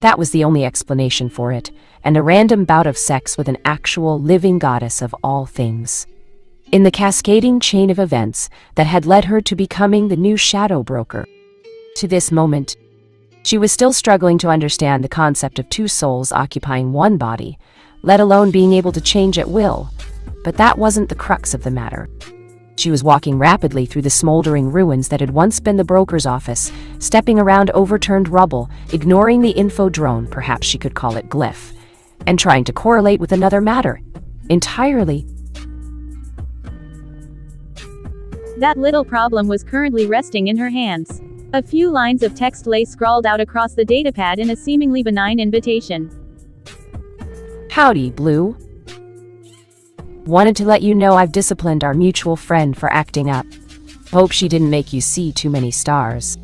That was the only explanation for it, and a random bout of sex with an actual living goddess of all things. In the cascading chain of events that had led her to becoming the new shadow broker. To this moment, she was still struggling to understand the concept of two souls occupying one body, let alone being able to change at will. But that wasn't the crux of the matter. She was walking rapidly through the smoldering ruins that had once been the broker's office, stepping around overturned rubble, ignoring the info drone, perhaps she could call it glyph, and trying to correlate with another matter, entirely. That little problem was currently resting in her hands. A few lines of text lay scrawled out across the datapad in a seemingly benign invitation. Howdy, Blue. Wanted to let you know I've disciplined our mutual friend for acting up. Hope she didn't make you see too many stars.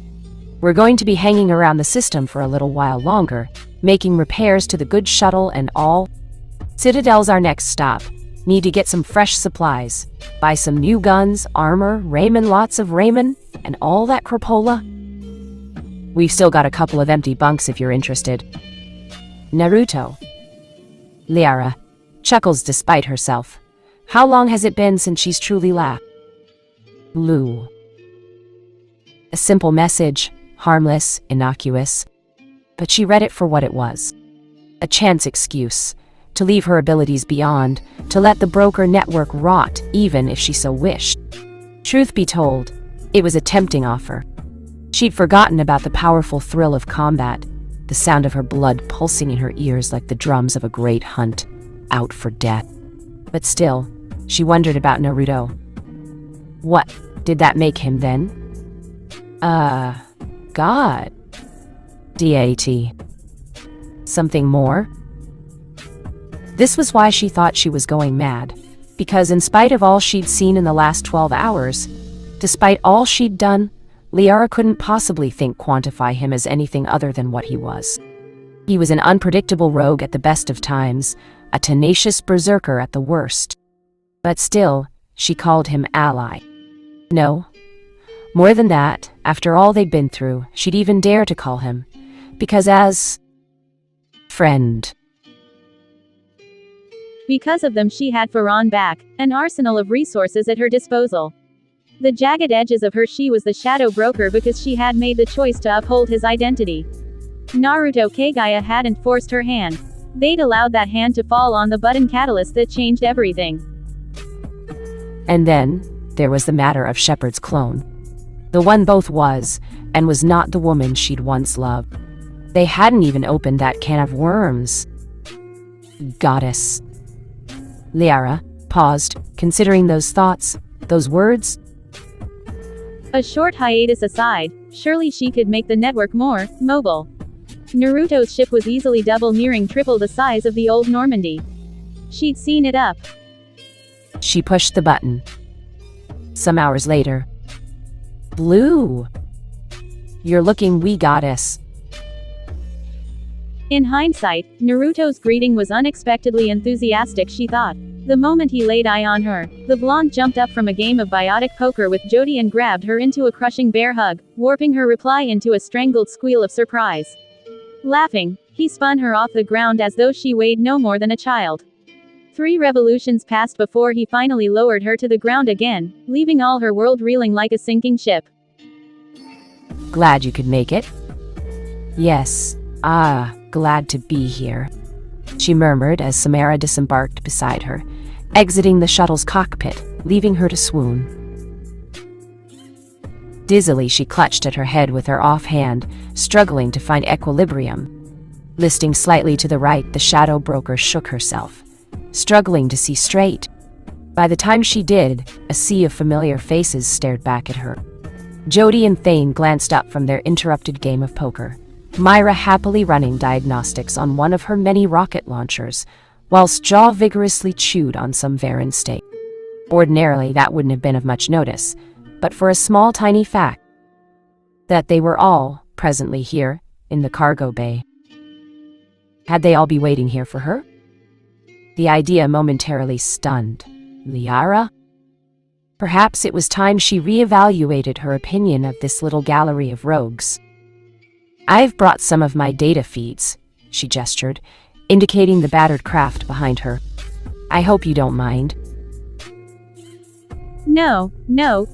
We're going to be hanging around the system for a little while longer, making repairs to the good shuttle and all. Citadel's our next stop. Need to get some fresh supplies. Buy some new guns, armor, ramen, lots of ramen, and all that crapola. We've still got a couple of empty bunks if you're interested. Naruto. Liara chuckles despite herself. How long has it been since she's truly laughed? Lou. A simple message, harmless, innocuous. But she read it for what it was. A chance excuse. To leave her abilities beyond, to let the broker network rot, even if she so wished. Truth be told, it was a tempting offer. She'd forgotten about the powerful thrill of combat, the sound of her blood pulsing in her ears like the drums of a great hunt, out for death. But still, she wondered about Naruto. What did that make him then? God. D-A-T. Something more? This was why she thought she was going mad, because in spite of all she'd seen in the last 12 hours, despite all she'd done, Liara couldn't possibly quantify him as anything other than what he was. He was an unpredictable rogue at the best of times, a tenacious berserker at the worst. But still, she called him ally. No, more than that, after all they'd been through, she'd even dare to call him, because as friend. Because of them she had Farron back, an arsenal of resources at her disposal. The jagged edges of her she was the shadow broker because she had made the choice to uphold his identity. Naruto Kagaya hadn't forced her hand. They'd allowed that hand to fall on the button catalyst that changed everything. And then, there was the matter of Shepard's clone. The one both was, and was not the woman she'd once loved. They hadn't even opened that can of worms. Goddess. Liara paused, considering those thoughts, those words. A short hiatus aside, surely she could make the network more mobile. Naruto's ship was easily double, nearing triple the size of the old Normandy. She'd seen it up. She pushed the button. Some hours later. Blue. You're looking wee, goddess. In hindsight, Naruto's greeting was unexpectedly enthusiastic, she thought. The moment he laid eye on her, the blonde jumped up from a game of biotic poker with Jody and grabbed her into a crushing bear hug, warping her reply into a strangled squeal of surprise. Laughing, he spun her off the ground as though she weighed no more than a child. 3 revolutions passed before he finally lowered her to the ground again, leaving all her world reeling like a sinking ship. Glad you could make it? Yes. Glad to be here, she murmured as Samara disembarked beside her, exiting the shuttle's cockpit, leaving her to swoon. Dizzily she clutched at her head with her off hand, struggling to find equilibrium. Listing slightly to the right, the shadow broker shook herself, struggling to see straight. By the time she did, a sea of familiar faces stared back at her. Jody and Thane glanced up from their interrupted game of poker, Myra happily running diagnostics on one of her many rocket launchers, whilst Jaw vigorously chewed on some Varan steak. Ordinarily, that wouldn't have been of much notice, but for a small tiny fact that they were all presently here in the cargo bay. Had they all be waiting here for her? The idea momentarily stunned Liara. Perhaps it was time she reevaluated her opinion of this little gallery of rogues. I've brought some of my data feeds, she gestured, indicating the battered craft behind her. I hope you don't mind. No,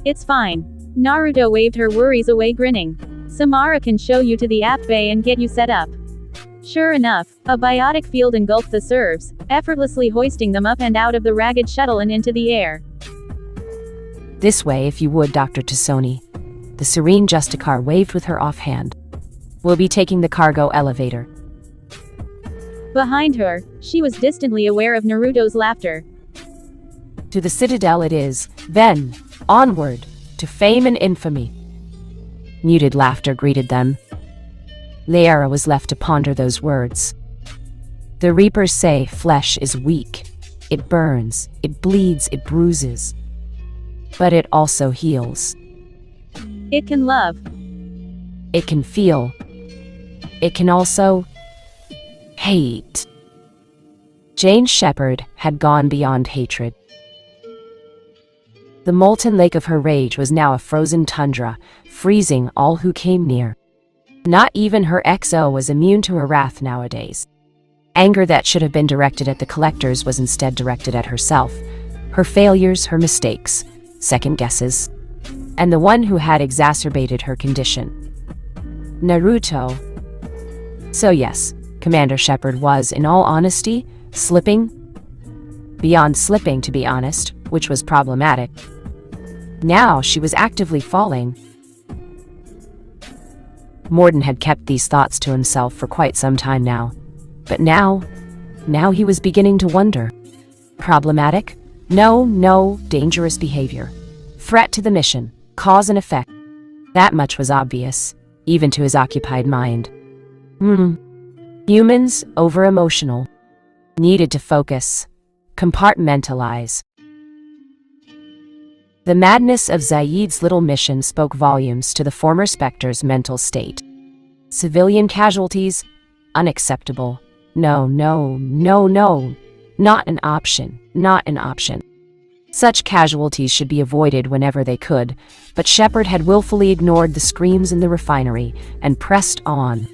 it's fine. Naruto waved her worries away, grinning. Samara can show you to the app bay and get you set up. Sure enough, a biotic field engulfed the serfs, effortlessly hoisting them up and out of the ragged shuttle and into the air. This way, if you would, Dr. Tassoni. The serene Justicar waved with her offhand. We'll be taking the cargo elevator. Behind her, she was distantly aware of Naruto's laughter. To the Citadel it is, then, onward, to fame and infamy. Muted laughter greeted them. Liara was left to ponder those words. The Reapers say flesh is weak. It burns, it bleeds, it bruises. But it also heals. It can love. It can feel. It can also hate. Jane Shepherd had gone beyond hatred. The molten lake of her rage was now a frozen tundra, freezing all who came near. Not even her XO was immune to her wrath nowadays. Anger that should have been directed at the collectors was instead directed at herself, her failures, her mistakes, second guesses, and the one who had exacerbated her condition. Naruto. So yes, Commander Shepherd was, in all honesty, slipping. Beyond slipping, to be honest, which was problematic. Now she was actively falling. Morden had kept these thoughts to himself for quite some time now. But now he was beginning to wonder. Problematic? No, dangerous behavior. Threat to the mission, cause and effect. That much was obvious, even to his occupied mind. Humans, over-emotional. Needed to focus. Compartmentalize. The madness of Zaid's little mission spoke volumes to the former Spectre's mental state. Civilian casualties? Unacceptable. No. Not an option. Such casualties should be avoided whenever they could, but Shepherd had willfully ignored the screams in the refinery and pressed on.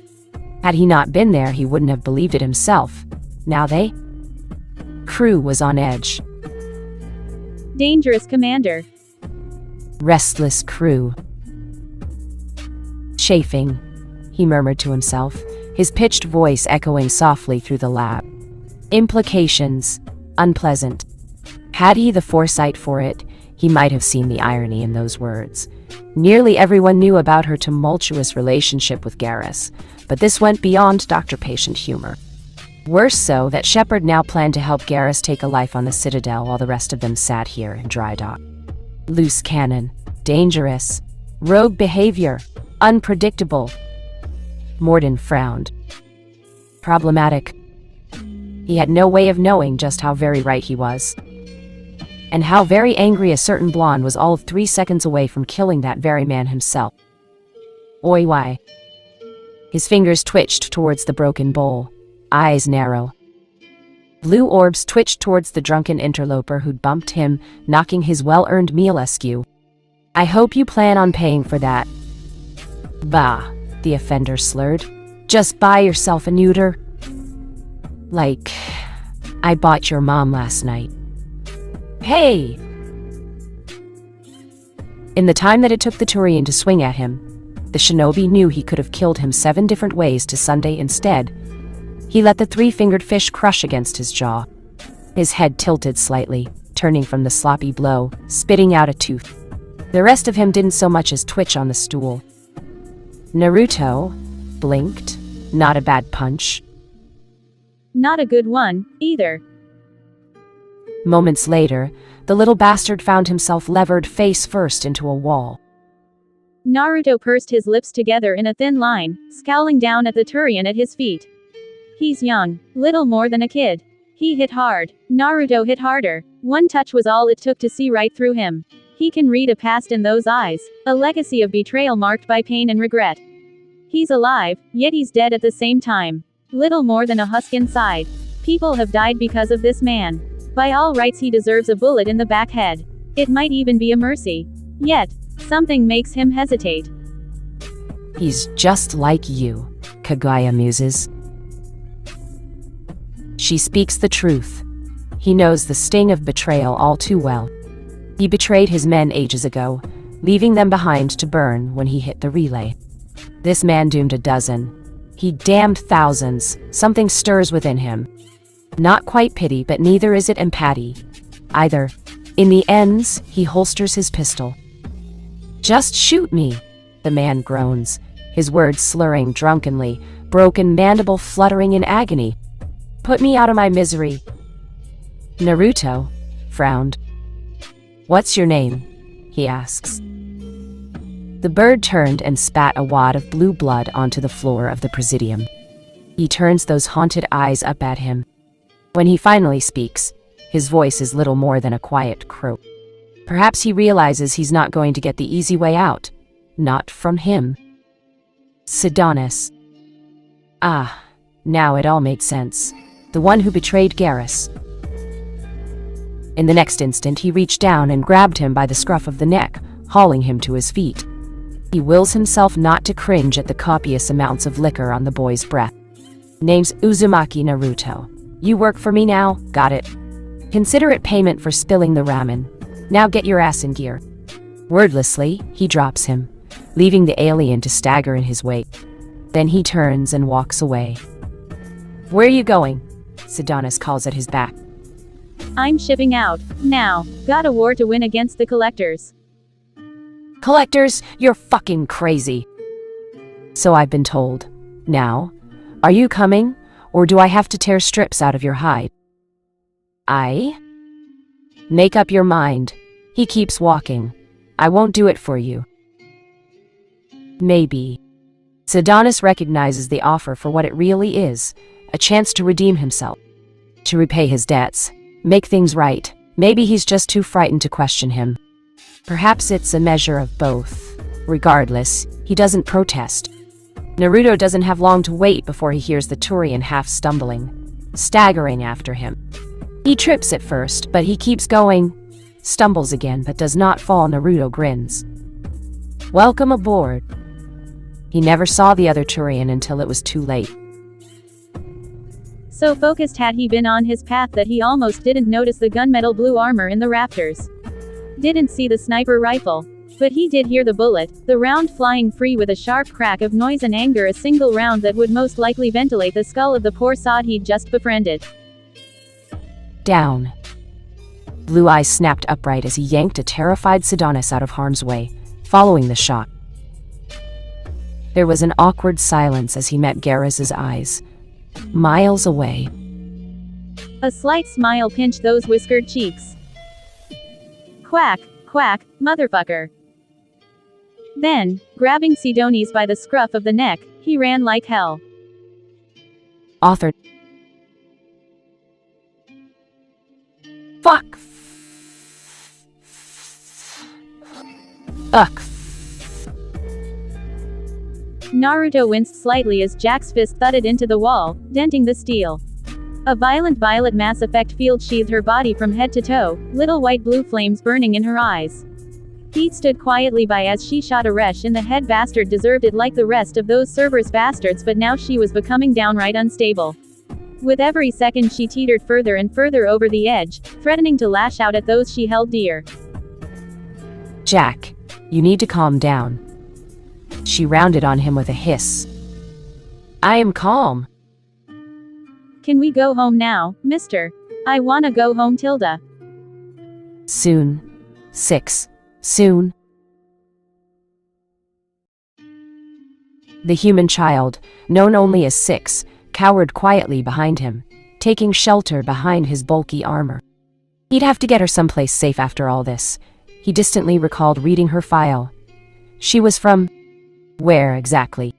Had he not been there, he wouldn't have believed it himself. Now they? Crew was on edge. Dangerous, Commander. Restless crew. Chafing, he murmured to himself, his pitched voice echoing softly through the lab. Implications, unpleasant. Had he the foresight for it, he might have seen the irony in those words. Nearly everyone knew about her tumultuous relationship with Garrus, but this went beyond doctor-patient humor. Worse so that Shepherd now planned to help Garrus take a life on the Citadel while the rest of them sat here in dry dock. Loose cannon, dangerous, rogue behavior, unpredictable. Morden frowned. Problematic. He had no way of knowing just how very right he was. And how very angry a certain blonde was all of 3 seconds away from killing that very man himself. Oi why? His fingers twitched towards the broken bowl, eyes narrow. Blue orbs twitched towards the drunken interloper who'd bumped him, knocking his well-earned meal askew. I hope you plan on paying for that. Bah, the offender slurred. Just buy yourself a neuter. Like, I bought your mom last night. Hey! In the time that it took the Turian to swing at him, the shinobi knew he could have killed him 7 different ways to Sunday instead. He let the 3-fingered fish crush against his jaw. His head tilted slightly, turning from the sloppy blow, spitting out a tooth. The rest of him didn't so much as twitch on the stool. Naruto blinked. Not a bad punch. Not a good one, either. Moments later, the little bastard found himself levered face first into a wall. Naruto pursed his lips together in a thin line, scowling down at the Turian at his feet. He's young, little more than a kid. He hit hard. Naruto hit harder. One touch was all it took to see right through him. He can read a past in those eyes, a legacy of betrayal marked by pain and regret. He's alive, yet he's dead at the same time. Little more than a husk inside. People have died because of this man. By all rights he deserves a bullet in the back head. It might even be a mercy. Yet, something makes him hesitate. He's just like you, Kaguya muses. She speaks the truth. He knows the sting of betrayal all too well. He betrayed his men ages ago, leaving them behind to burn when he hit the relay. This man doomed a dozen. He damned thousands. Something stirs within him. Not quite pity, but neither is it empathy either. In the ends, he holsters his pistol. "Just shoot me," the man groans, his words slurring drunkenly, broken mandible fluttering in agony. "Put me out of my misery." Naruto frowned. "What's your name?" he asks. The bird turned and spat a wad of blue blood onto the floor of the presidium. He turns those haunted eyes up at him. When he finally speaks, his voice is little more than a quiet croak. Perhaps he realizes he's not going to get the easy way out. Not from him. Sidonis. Ah, now it all made sense. The one who betrayed Garrus. In the next instant, he reached down and grabbed him by the scruff of the neck, hauling him to his feet. He wills himself not to cringe at the copious amounts of liquor on the boy's breath. "Name's Uzumaki Naruto. You work for me now, got it? Consider it payment for spilling the ramen. Now get your ass in gear." Wordlessly, he drops him, leaving the alien to stagger in his wake. Then he turns and walks away. "Where are you going?" Sidonis calls at his back. "I'm shipping out. Now. Got a war to win against the collectors." "Collectors, you're fucking crazy." "So I've been told. Now, are you coming, or do I have to tear strips out of your hide?" Make up your mind." He keeps walking. "I won't do it for you." "Maybe." Sidonis recognizes the offer for what it really is, a chance to redeem himself, to repay his debts, make things right. Maybe he's just too frightened to question him. Perhaps it's a measure of both. Regardless, he doesn't protest. Naruto doesn't have long to wait before he hears the Turian half stumbling, staggering after him. He trips at first, but he keeps going, stumbles again but does not fall. Naruto grins. "Welcome aboard." He never saw the other Turian until it was too late. So focused had he been on his path that he almost didn't notice the gunmetal blue armor in the rafters. Didn't see the sniper rifle. But he did hear the bullet, the round flying free with a sharp crack of noise and anger, a single round that would most likely ventilate the skull of the poor sod he'd just befriended. Down. Blue eyes snapped upright as he yanked a terrified Sidonis out of harm's way, following the shot. There was an awkward silence as he met Garrus's eyes, miles away. A slight smile pinched those whiskered cheeks. "Quack, quack, motherfucker." Then, grabbing Sidonis by the scruff of the neck, he ran like hell. Author. Fuck. Ugh. Naruto winced slightly as Jack's fist thudded into the wall, denting the steel. A violent violet Mass Effect field sheathed her body from head to toe, little white-blue flames burning in her eyes. Pete stood quietly by as she shot a resh in the head. Bastard deserved it like the rest of those Cerberus bastards, but now she was becoming downright unstable. With every second she teetered further and further over the edge, threatening to lash out at those she held dear. "Jack, you need to calm down." She rounded on him with a hiss. "I am calm." "Can we go home now, mister? I wanna go home, Tilda." "Soon. 6. Soon." The human child, known only as 6, cowered quietly behind him, taking shelter behind his bulky armor. He'd have to get her someplace safe after all this. He distantly recalled reading her file. She was from... where exactly?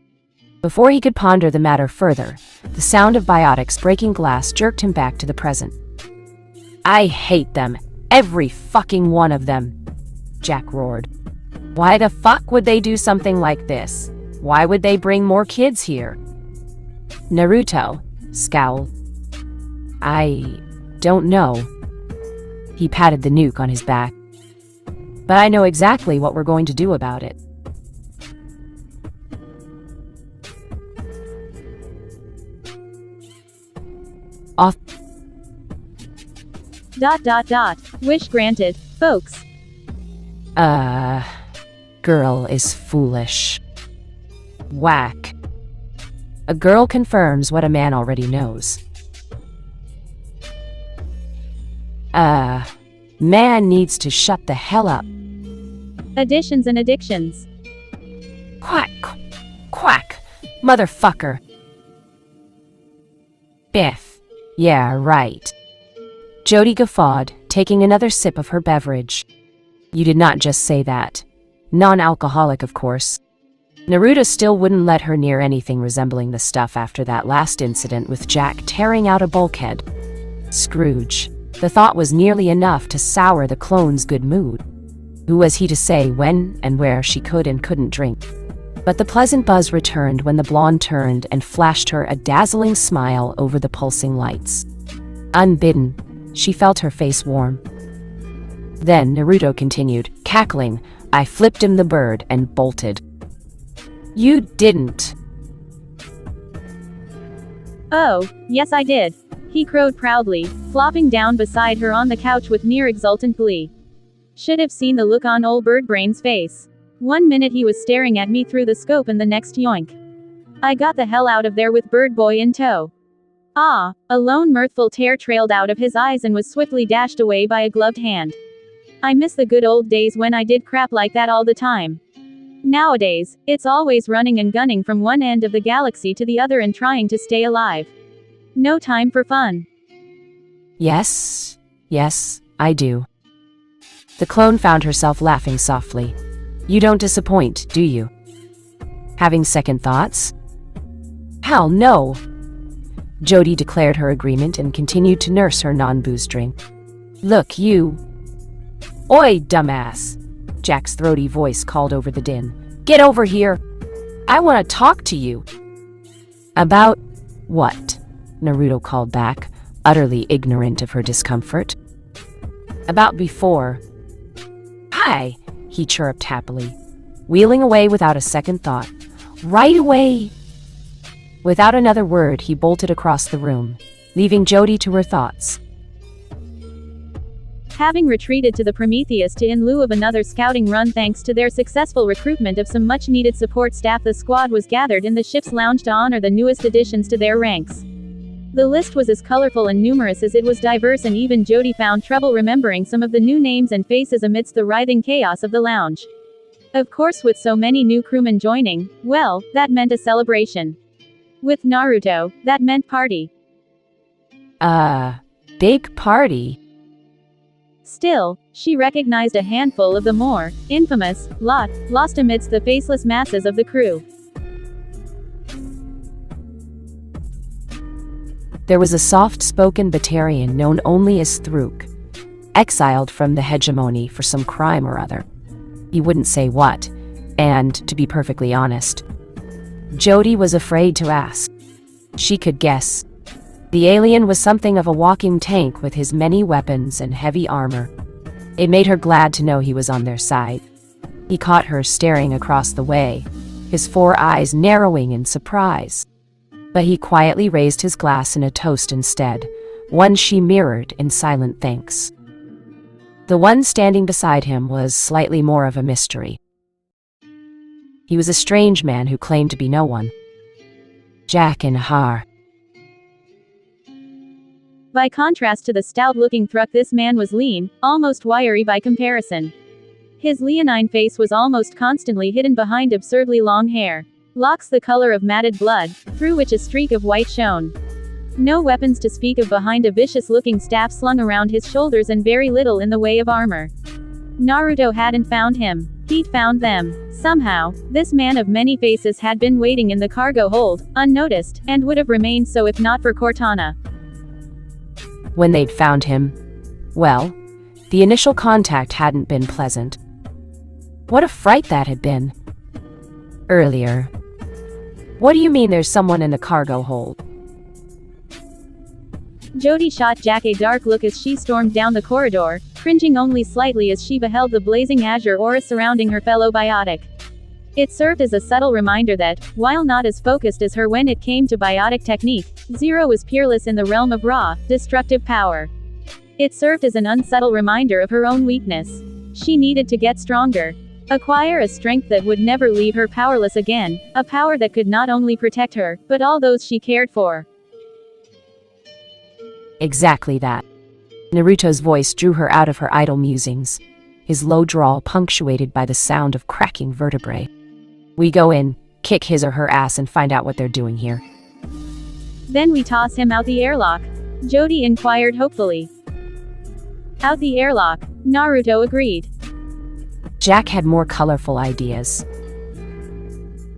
Before he could ponder the matter further, the sound of biotics breaking glass jerked him back to the present. "I hate them. Every fucking one of them," Jack roared. "Why the fuck would they do something like this? Why would they bring more kids here?" Naruto scowled. "I don't know." He patted the nuke on his back. "But I know exactly what we're going to do about it." Off Wish granted, folks. Girl is foolish. Whack. A girl confirms what a man already knows. Man needs to shut the hell up. Additions and addictions. Quack, quack, motherfucker. Biff. Yeah, right. Jody guffawed, taking another sip of her beverage. You did not just say that. Non-alcoholic, of course. Naruto still wouldn't let her near anything resembling the stuff after that last incident with Jack tearing out a bulkhead. Scrooge. The thought was nearly enough to sour the clone's good mood. Who was he to say when and where she could and couldn't drink? But the pleasant buzz returned when the blonde turned and flashed her a dazzling smile over the pulsing lights. Unbidden, she felt her face warm. Then Naruto continued, cackling, I flipped him the bird and bolted. You didn't. Oh, yes I did. He crowed proudly, flopping down beside her on the couch with near exultant glee. Should have seen the look on old Birdbrain's face. 1 minute he was staring at me through the scope and the next yoink. I got the hell out of there with Bird Boy in tow. Ah, a lone mirthful tear trailed out of his eyes and was swiftly dashed away by a gloved hand. I miss the good old days when I did crap like that all the time. Nowadays, it's always running and gunning from one end of the galaxy to the other and trying to stay alive. No time for fun. Yes, I do. The clone found herself laughing softly. You don't disappoint, do you? Having second thoughts? Hell no! Jody declared her agreement and continued to nurse her non-booze drink. Look, you. Oi, dumbass! Jack's throaty voice called over the din. Get over here! I want to talk to you! About what? Naruto called back, utterly ignorant of her discomfort. About before. Hi, he chirruped happily, wheeling away without a second thought. Right away! Without another word, he bolted across the room, leaving Jody to her thoughts. Having retreated to the Prometheus in lieu of another scouting run thanks to their successful recruitment of some much-needed support staff, the squad was gathered in the ship's lounge to honor the newest additions to their ranks. The list was as colorful and numerous as it was diverse, and even Jody found trouble remembering some of the new names and faces amidst the writhing chaos of the lounge. Of course, with so many new crewmen joining, well, that meant a celebration. With Naruto, that meant party. Big party? Still, she recognized a handful of the more infamous lot lost amidst the faceless masses of the crew. There was a soft-spoken Batarian known only as Thruk, exiled from the hegemony for some crime or other. He wouldn't say what, and, to be perfectly honest, Jody was afraid to ask. She could guess. The alien was something of a walking tank with his many weapons and heavy armor. It made her glad to know he was on their side. He caught her staring across the way, his 4 eyes narrowing in surprise. But he quietly raised his glass in a toast instead, one she mirrored in silent thanks. The one standing beside him was slightly more of a mystery. He was a strange man who claimed to be no one. Jack and Har. By contrast to the stout-looking Thruk, this man was lean, almost wiry by comparison. His leonine face was almost constantly hidden behind absurdly long hair. Locks the color of matted blood, through which a streak of white shone. No weapons to speak of behind a vicious-looking staff slung around his shoulders, and very little in the way of armor. Naruto hadn't found him. He'd found them. Somehow, this man of many faces had been waiting in the cargo hold, unnoticed, and would have remained so if not for Cortana. When they'd found him, well, the initial contact hadn't been pleasant. What a fright that had been. Earlier. What do you mean there's someone in the cargo hold? Jody shot Jack a dark look as she stormed down the corridor, cringing only slightly as she beheld the blazing azure aura surrounding her fellow biotic. It served as a subtle reminder that, while not as focused as her when it came to biotic technique, Zero was peerless in the realm of raw, destructive power. It served as an unsubtle reminder of her own weakness. She needed to get stronger. Acquire a strength that would never leave her powerless again, a power that could not only protect her, but all those she cared for. Exactly that. Naruto's voice drew her out of her idle musings, his low drawl punctuated by the sound of cracking vertebrae. We go in, kick his or her ass and find out what they're doing here. Then we toss him out the airlock? Jody inquired hopefully. Out the airlock, Naruto agreed. Jack had more colorful ideas.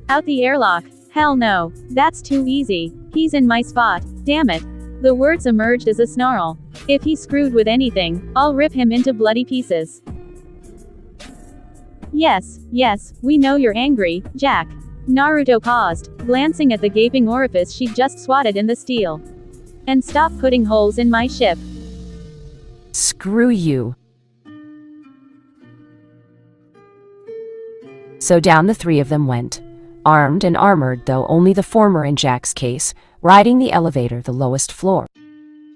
Out the airlock? Hell no, that's too easy. He's in my spot, damn it. The words emerged as a snarl. If he screwed with anything, I'll rip him into bloody pieces. Yes, we know you're angry, Jack. Naruto paused, glancing at the gaping orifice she'd just swatted in the steel. And stop putting holes in my ship. Screw you. So down the three of them went, armed and armored, though only the former in Jack's case, riding the elevator the lowest floor.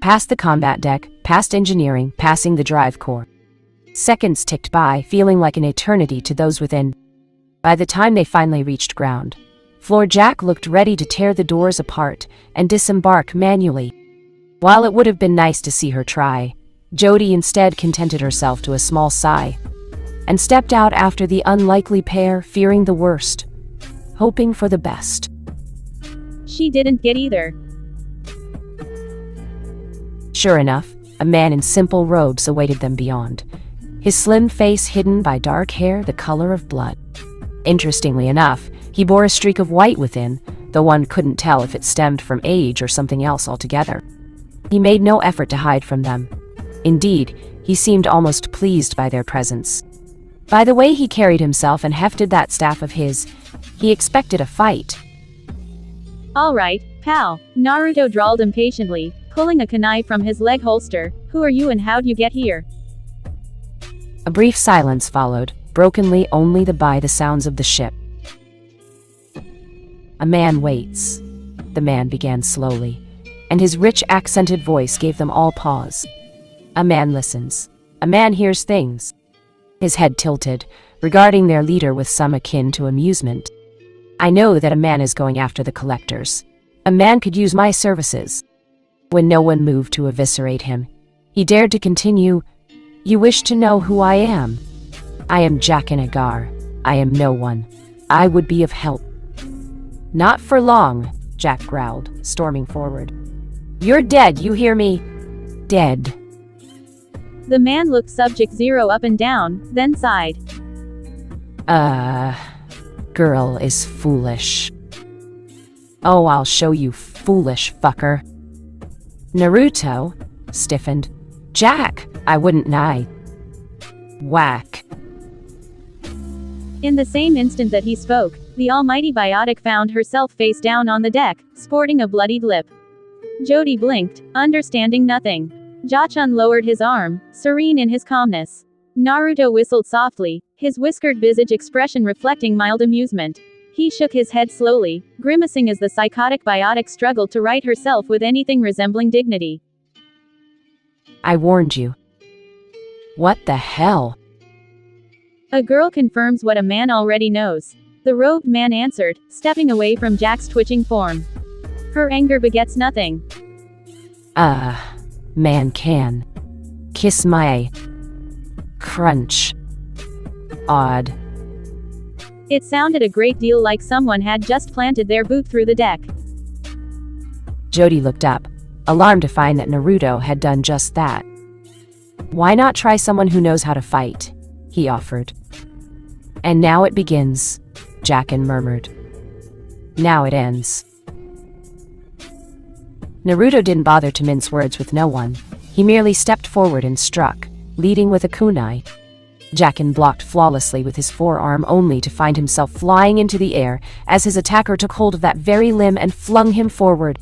Past the combat deck, past engineering, passing the drive core. Seconds ticked by, feeling like an eternity to those within. By the time they finally reached ground, Floor Jack looked ready to tear the doors apart and disembark manually. While it would have been nice to see her try, Jody instead contented herself to a small sigh and stepped out after the unlikely pair, fearing the worst, hoping for the best. She didn't get either. Sure enough, a man in simple robes awaited them beyond, his slim face hidden by dark hair the color of blood. Interestingly enough, he bore a streak of white within, though one couldn't tell if it stemmed from age or something else altogether. He made no effort to hide from them. Indeed, he seemed almost pleased by their presence. By the way he carried himself and hefted that staff of his, he expected a fight. All right, pal, Naruto drawled impatiently, pulling a kunai from his leg holster. Who are you and how'd you get here? A brief silence followed, brokenly only by the sounds of the ship. A man waits. The man began slowly, and his rich accented voice gave them all pause. A man listens. A man hears things. His head tilted, regarding their leader with some akin to amusement. I know that a man is going after the collectors. A man could use my services. When no one moved to eviscerate him, he dared to continue, You wish to know who I am? I am Jack Agar. I am no one. I would be of help. Not for long, Jack growled, storming forward. You're dead, you hear me? Dead. The man looked Subject Zero up and down, then sighed. Girl is foolish. Oh, I'll show you, foolish fucker. Naruto stiffened. Jack, I wouldn't nigh. Whack. In the same instant that he spoke, the almighty Biotic found herself face down on the deck, sporting a bloodied lip. Jody blinked, understanding nothing. Jachan lowered his arm, serene in his calmness. Naruto whistled softly, his whiskered visage expression reflecting mild amusement. He shook his head slowly, grimacing as the psychotic Biotic struggled to right herself with anything resembling dignity. I warned you. What the hell? A girl confirms what a man already knows. The robed man answered, stepping away from Jack's twitching form. Her anger begets nothing. Man can. Kiss my... crunch. Odd. It sounded a great deal like someone had just planted their boot through the deck. Jody looked up, alarmed to find that Naruto had done just that. Why not try someone who knows how to fight? He offered. And now it begins, Jackin murmured. Now it ends. Naruto didn't bother to mince words with no one. He merely stepped forward and struck, leading with a kunai. Jackin blocked flawlessly with his forearm only to find himself flying into the air as his attacker took hold of that very limb and flung him forward.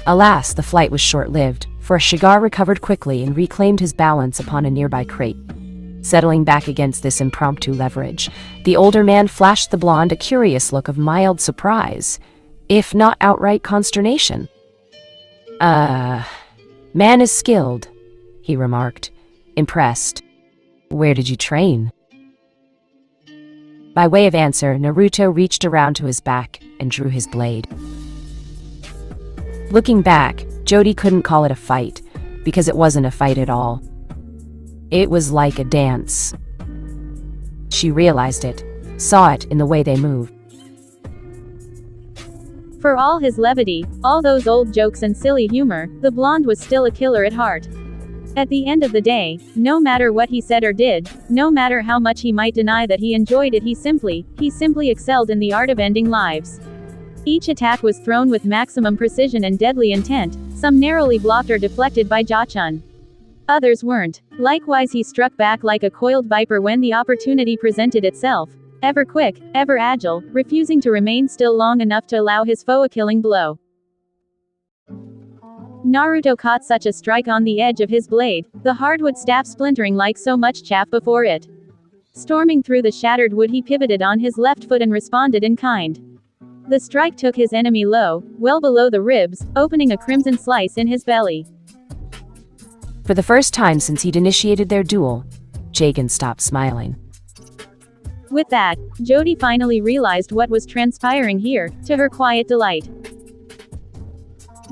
Alas, the flight was short-lived, for Shigar recovered quickly and reclaimed his balance upon a nearby crate. Settling back against this impromptu leverage, the older man flashed the blonde a curious look of mild surprise, if not outright consternation. Man is skilled, he remarked, impressed. Where did you train? By way of answer, Naruto reached around to his back and drew his blade. Looking back, Jody couldn't call it a fight, because it wasn't a fight at all. It was like a dance. She realized it, saw it in the way they moved. For all his levity, all those old jokes and silly humor, the blonde was still a killer at heart. At the end of the day, no matter what he said or did, no matter how much he might deny that he enjoyed it, he simply excelled in the art of ending lives. Each attack was thrown with maximum precision and deadly intent, some narrowly blocked or deflected by Jachun. Others weren't. Likewise, he struck back like a coiled viper when the opportunity presented itself, ever quick, ever agile, refusing to remain still long enough to allow his foe a killing blow. Naruto caught such a strike on the edge of his blade, the hardwood staff splintering like so much chaff before it. Storming through the shattered wood, he pivoted on his left foot and responded in kind. The strike took his enemy low, well below the ribs, opening a crimson slice in his belly. For the first time since he'd initiated their duel, Jagan stopped smiling. With that, Jody finally realized what was transpiring here, to her quiet delight.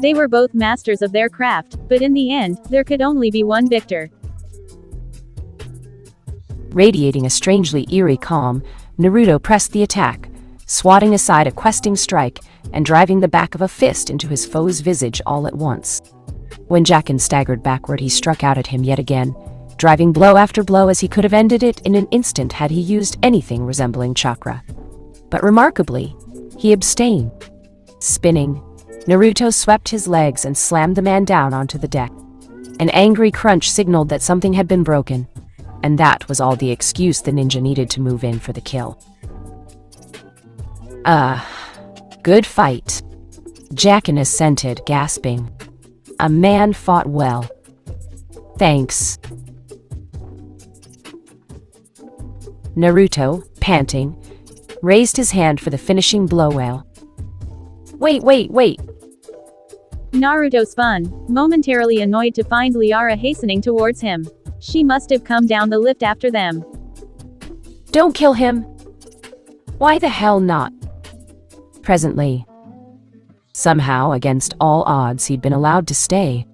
They were both masters of their craft, but in the end, there could only be one victor. Radiating a strangely eerie calm, Naruto pressed the attack, swatting aside a questing strike and driving the back of a fist into his foe's visage all at once. When Jacken staggered backward, he struck out at him yet again, driving blow after blow as he could have ended it in an instant had he used anything resembling chakra. But remarkably, he abstained. Spinning, Naruto swept his legs and slammed the man down onto the deck. An angry crunch signaled that something had been broken, and that was all the excuse the ninja needed to move in for the kill. Good fight. Jacken assented, gasping. A man fought well. Thanks. Naruto, panting, raised his hand for the finishing blow. Wait. Naruto spun, momentarily annoyed to find Liara hastening towards him. She must have come down the lift after them. Don't kill him. Why the hell not? Presently. Somehow, against all odds, he'd been allowed to stay.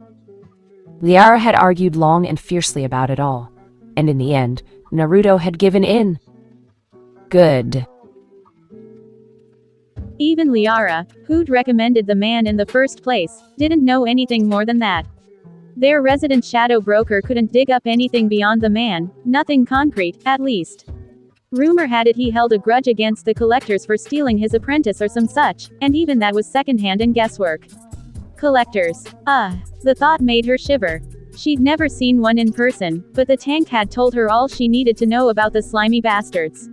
Liara had argued long and fiercely about it all, and in the end, Naruto had given in. Good. Even Liara, who'd recommended the man in the first place, didn't know anything more than that. Their resident shadow broker couldn't dig up anything beyond the man, nothing concrete, at least. Rumor had it he held a grudge against the collectors for stealing his apprentice or some such, and even that was secondhand and guesswork. Collectors. The thought made her shiver. She'd never seen one in person, but the tank had told her all she needed to know about the slimy bastards.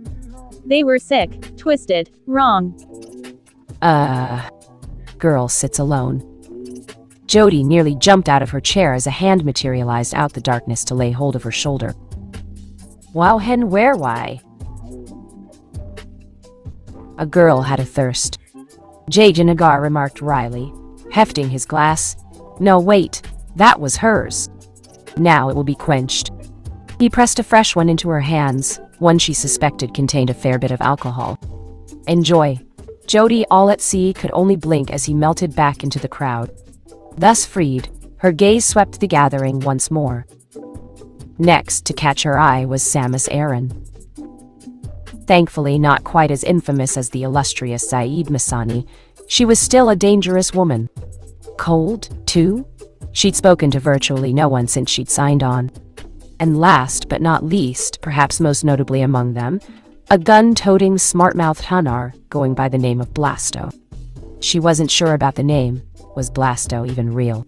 They were sick, twisted, wrong. Girl sits alone. Jody nearly jumped out of her chair as a hand materialized out the darkness to lay hold of her shoulder. Wow, hen, where, why? A girl had a thirst. Jajan Nagar remarked wryly, hefting his glass. No, wait, that was hers. Now it will be quenched. He pressed a fresh one into her hands, one she suspected contained a fair bit of alcohol. Enjoy. Jody, all at sea, could only blink as he melted back into the crowd. Thus freed, her gaze swept the gathering once more. Next to catch her eye was Samus Aran. Thankfully not quite as infamous as the illustrious Saeed Masani, she was still a dangerous woman. Cold, too? She'd spoken to virtually no one since she'd signed on. And last but not least, perhaps most notably among them, a gun-toting, smart-mouthed Hanar going by the name of Blasto. She wasn't sure about the name. Was Blasto even real?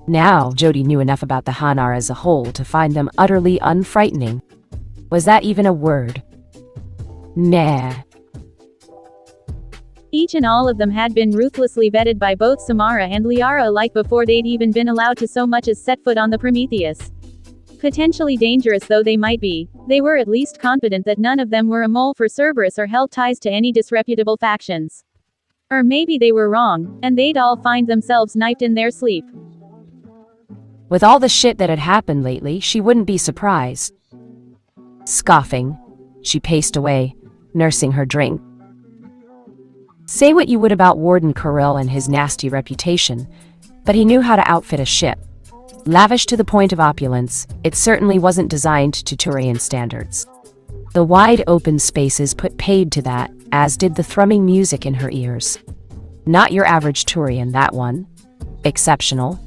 Now, Jody knew enough about the Hanar as a whole to find them utterly unfrightening. Was that even a word? Nah. Each and all of them had been ruthlessly vetted by both Samara and Liara alike before they'd even been allowed to so much as set foot on the Prometheus. Potentially dangerous though they might be, they were at least confident that none of them were a mole for Cerberus or held ties to any disreputable factions. Or maybe they were wrong, and they'd all find themselves knifed in their sleep. With all the shit that had happened lately, she wouldn't be surprised. Scoffing, she paced away, nursing her drink. Say what you would about Warden Kirill and his nasty reputation, but he knew how to outfit a ship. Lavish to the point of opulence, it certainly wasn't designed to Turian standards. The wide open spaces put paid to that, as did the thrumming music in her ears. Not your average Turian, that one. Exceptional.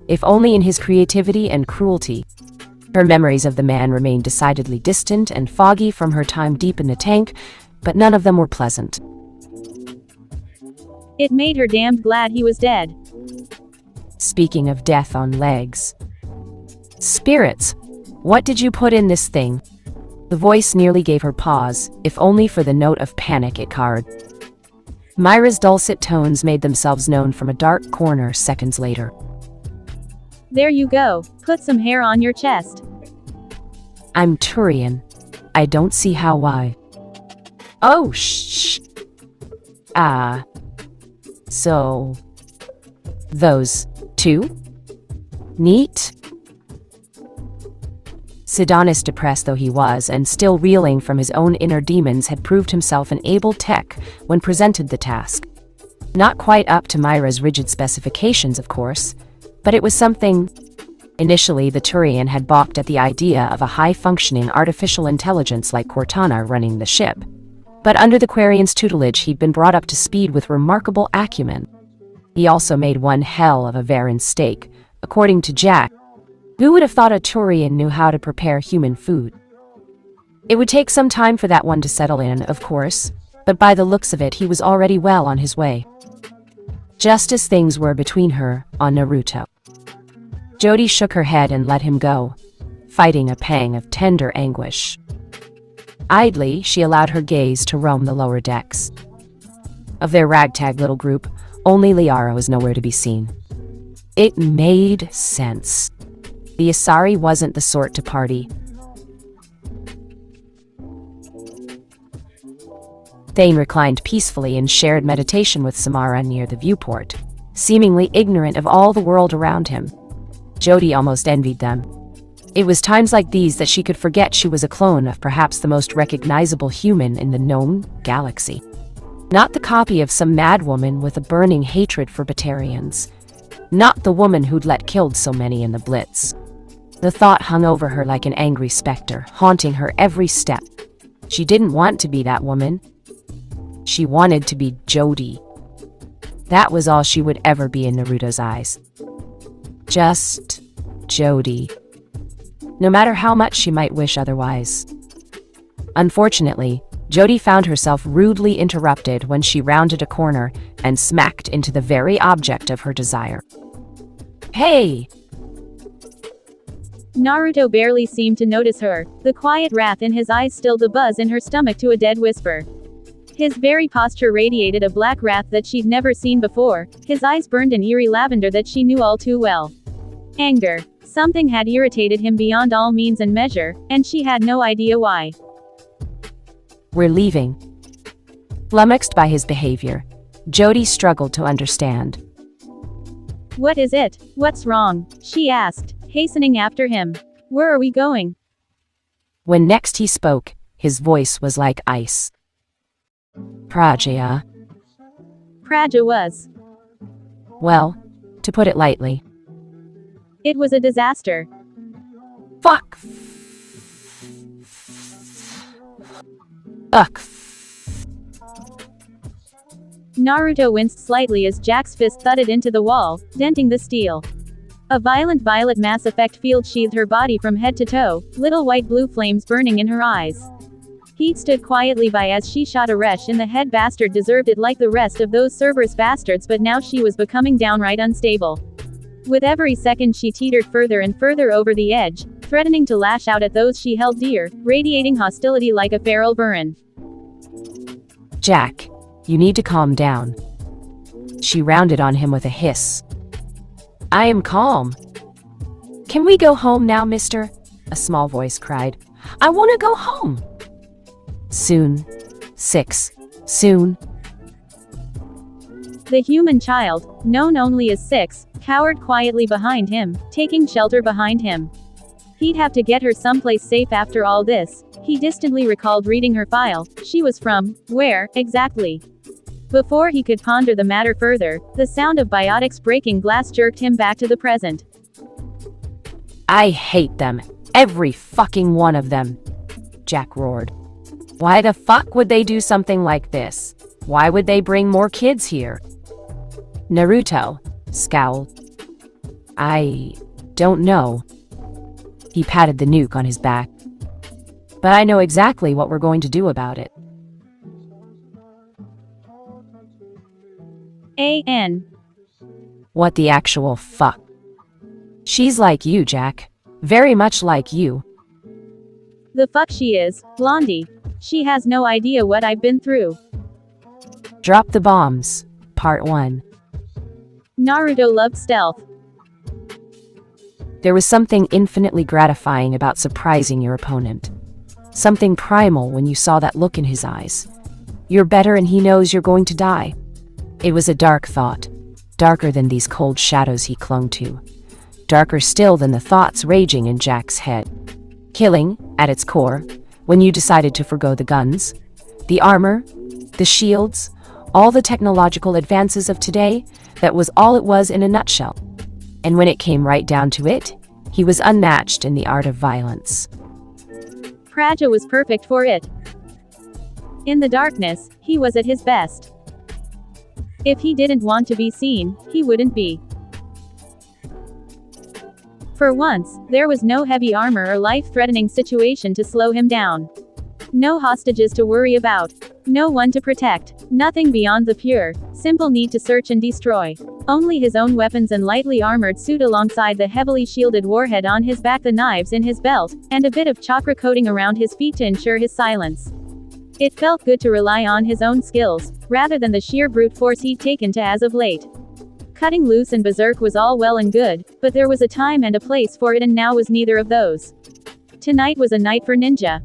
If only in his creativity and cruelty. Her memories of the man remained decidedly distant and foggy from her time deep in the tank, but none of them were pleasant. It made her damned glad he was dead. Speaking of death on legs. Spirits, what did you put in this thing? The voice nearly gave her pause, if only for the note of panic it carried. Myra's dulcet tones made themselves known from a dark corner seconds later. There you go, put some hair on your chest. I'm Turian. I don't see how why. Oh, shh. So... those two? Neat? Sidonis, depressed though he was, and still reeling from his own inner demons, had proved himself an able tech when presented the task. Not quite up to Myra's rigid specifications, of course, but it was something. Initially, the Turian had balked at the idea of a high-functioning artificial intelligence like Cortana running the ship. But under the Quarian's tutelage, he'd been brought up to speed with remarkable acumen. He also made one hell of a Varan steak, according to Jack. Who would have thought a Turian knew how to prepare human food? It would take some time for that one to settle in, of course, but by the looks of it, he was already well on his way. Just as things were between her on Naruto. Jody shook her head and let him go, fighting a pang of tender anguish. Idly, she allowed her gaze to roam the lower decks. Of their ragtag little group, only Liara was nowhere to be seen. It made sense. The Asari wasn't the sort to party. Thane reclined peacefully in shared meditation with Samara near the viewport, seemingly ignorant of all the world around him. Jody almost envied them. It was times like these that she could forget she was a clone of perhaps the most recognizable human in the known galaxy. Not the copy of some madwoman with a burning hatred for Batarians. Not the woman who'd killed so many in the Blitz. The thought hung over her like an angry specter, haunting her every step. She didn't want to be that woman. She wanted to be Jody. That was all she would ever be in Naruto's eyes. Just Jody. No matter how much she might wish otherwise. Unfortunately, Jody found herself rudely interrupted when she rounded a corner and smacked into the very object of her desire. Hey! Naruto barely seemed to notice her, the quiet wrath in his eyes stilled the buzz in her stomach to a dead whisper. His very posture radiated a black wrath that she'd never seen before, his eyes burned an eerie lavender that she knew all too well. Anger. Something had irritated him beyond all means and measure, and she had no idea why. We're leaving. Flummoxed by his behavior, Jody struggled to understand. What is it? What's wrong? She asked, hastening after him. Where are we going? When next he spoke, his voice was like ice. Praja. Praja was. Well, to put it lightly. It was a disaster. Fuck. Ugh. Naruto winced slightly as Jack's fist thudded into the wall, denting the steel. A violent violet Mass Effect field sheathed her body from head to toe, little white-blue flames burning in her eyes. Heat stood quietly by as she shot a resh in the head. Bastard deserved it like the rest of those Cerberus bastards, but now she was becoming downright unstable. With every second she teetered further and further over the edge, threatening to lash out at those she held dear, radiating hostility like a feral Burin. Jack, you need to calm down. She rounded on him with a hiss. I am calm. Can we go home now, mister? A small voice cried. I want to go home. Soon. 6. Soon. The human child, known only as Six, cowered quietly behind him, taking shelter behind him. He'd have to get her someplace safe after all this. He distantly recalled reading her file. She was from, where, exactly? Before he could ponder the matter further, the sound of Biotic's breaking glass jerked him back to the present. I hate them. Every fucking one of them, Jack roared. Why the fuck would they do something like this? Why would they bring more kids here? Naruto scowled. I don't know. He patted the nuke on his back. But I know exactly what we're going to do about it. A.N. What the actual fuck? She's like you, Jack. Very much like you. The fuck she is, Blondie. She has no idea what I've been through. Drop the bombs. Part 1. Naruto loved stealth. There was something infinitely gratifying about surprising your opponent. Something primal when you saw that look in his eyes. You're better and he knows you're going to die. It was a dark thought. Darker than these cold shadows he clung to. Darker still than the thoughts raging in Jack's head. Killing, at its core, when you decided to forgo the guns, the armor, the shields, all the technological advances of today, that was all it was in a nutshell. And when it came right down to it, he was unmatched in the art of violence. Praja was perfect for it. In the darkness, he was at his best. If he didn't want to be seen, he wouldn't be. For once, there was no heavy armor or life-threatening situation to slow him down. No hostages to worry about. No one to protect. Nothing beyond the pure, simple need to search and destroy. Only his own weapons and lightly armored suit alongside the heavily shielded warhead on his back, the knives in his belt, and a bit of chakra coating around his feet to ensure his silence. It felt good to rely on his own skills, rather than the sheer brute force he'd taken to as of late. Cutting loose and berserk was all well and good, but there was a time and a place for it, and now was neither of those. Tonight was a night for Ninja.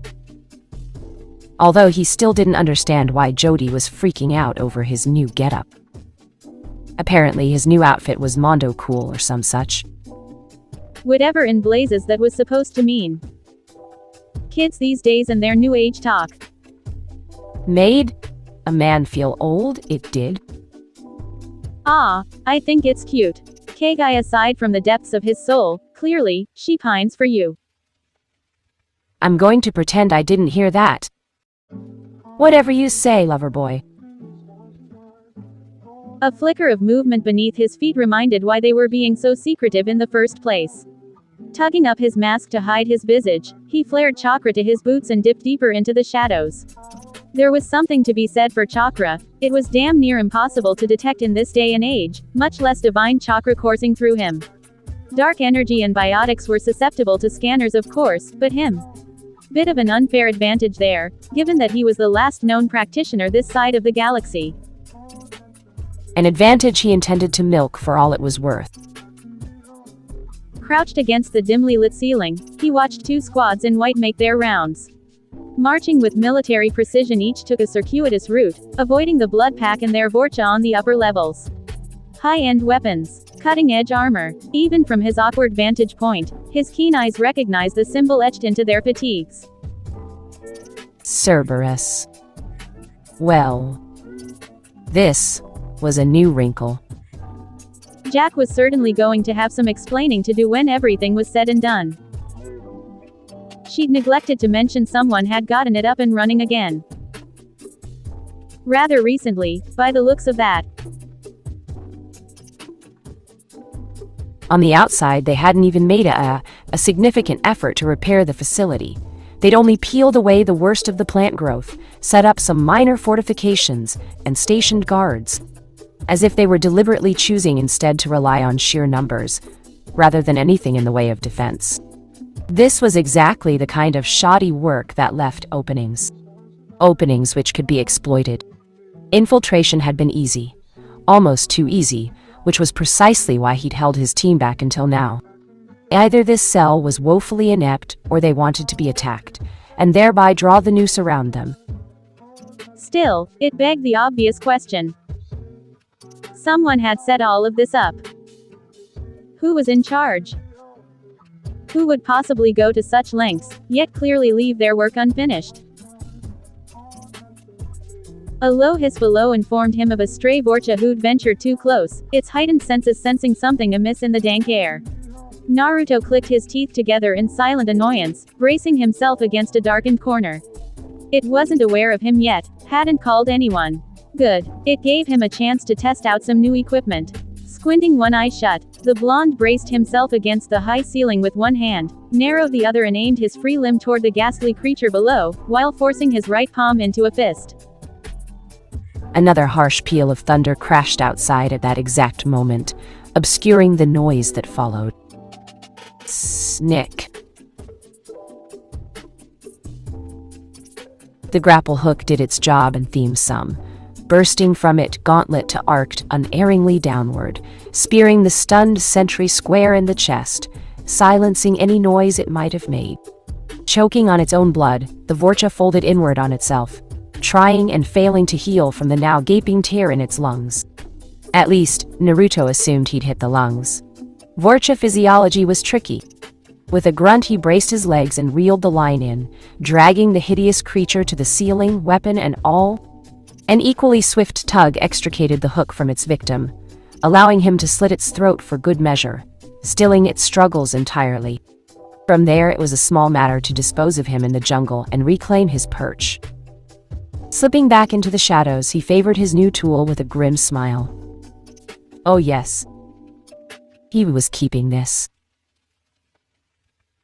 Although he still didn't understand why Jody was freaking out over his new getup. Apparently his new outfit was Mondo cool or some such. Whatever in blazes that was supposed to mean. Kids these days and their new age talk. Made a man feel old, it did. Ah, I think it's cute. K-Guy aside from the depths of his soul, clearly, she pines for you. I'm going to pretend I didn't hear that. Whatever you say, lover boy. A flicker of movement beneath his feet reminded why they were being so secretive in the first place. Tugging up his mask to hide his visage, he flared chakra to his boots and dipped deeper into the shadows. There was something to be said for chakra. It was damn near impossible to detect in this day and age, much less divine chakra coursing through him. Dark energy and biotics were susceptible to scanners, of course, but him. Bit of an unfair advantage there, given that he was the last known practitioner this side of the galaxy. An advantage he intended to milk for all it was worth. Crouched against the dimly lit ceiling, he watched two squads in white make their rounds. Marching with military precision, each took a circuitous route, avoiding the blood pack and their Vorcha on the upper levels. High-end weapons, cutting-edge armor. Even from his awkward vantage point, his keen eyes recognized the symbol etched into their fatigues. Cerberus. Well, this was a new wrinkle. Jack was certainly going to have some explaining to do when everything was said and done. She'd neglected to mention someone had gotten it up and running again. Rather recently, by the looks of that. On the outside, they hadn't even made a significant effort to repair the facility. They'd only peeled away the worst of the plant growth, set up some minor fortifications, and stationed guards. As if they were deliberately choosing instead to rely on sheer numbers, rather than anything in the way of defense. This was exactly the kind of shoddy work that left openings. Openings which could be exploited. Infiltration had been easy. Almost too easy, which was precisely why he'd held his team back until now. Either this cell was woefully inept, or they wanted to be attacked, and thereby draw the noose around them. Still, it begged the obvious question. Someone had set all of this up. Who was in charge? Who would possibly go to such lengths, yet clearly leave their work unfinished? A low hiss below informed him of a stray Vorcha who'd ventured too close, its heightened senses sensing something amiss in the dank air. Naruto clicked his teeth together in silent annoyance, bracing himself against a darkened corner. It wasn't aware of him yet, hadn't called anyone. Good. It gave him a chance to test out some new equipment. Squinting one eye shut, the blonde braced himself against the high ceiling with one hand, narrowed the other and aimed his free limb toward the ghastly creature below, while forcing his right palm into a fist. Another harsh peal of thunder crashed outside at that exact moment, obscuring the noise that followed. Snick. The grapple hook did its job and themed some, bursting from it gauntlet to arced unerringly downward, spearing the stunned sentry square in the chest, silencing any noise it might have made. Choking on its own blood, the Vorcha folded inward on itself, trying and failing to heal from the now gaping tear in its lungs. At least, Naruto assumed he'd hit the lungs. Vorcha physiology was tricky. With a grunt he braced his legs and reeled the line in, dragging the hideous creature to the ceiling, weapon and all. An equally swift tug extricated the hook from its victim, allowing him to slit its throat for good measure, stilling its struggles entirely. From there it was a small matter to dispose of him in the jungle and reclaim his perch. Slipping back into the shadows, he favored his new tool with a grim smile. Oh yes. He was keeping this.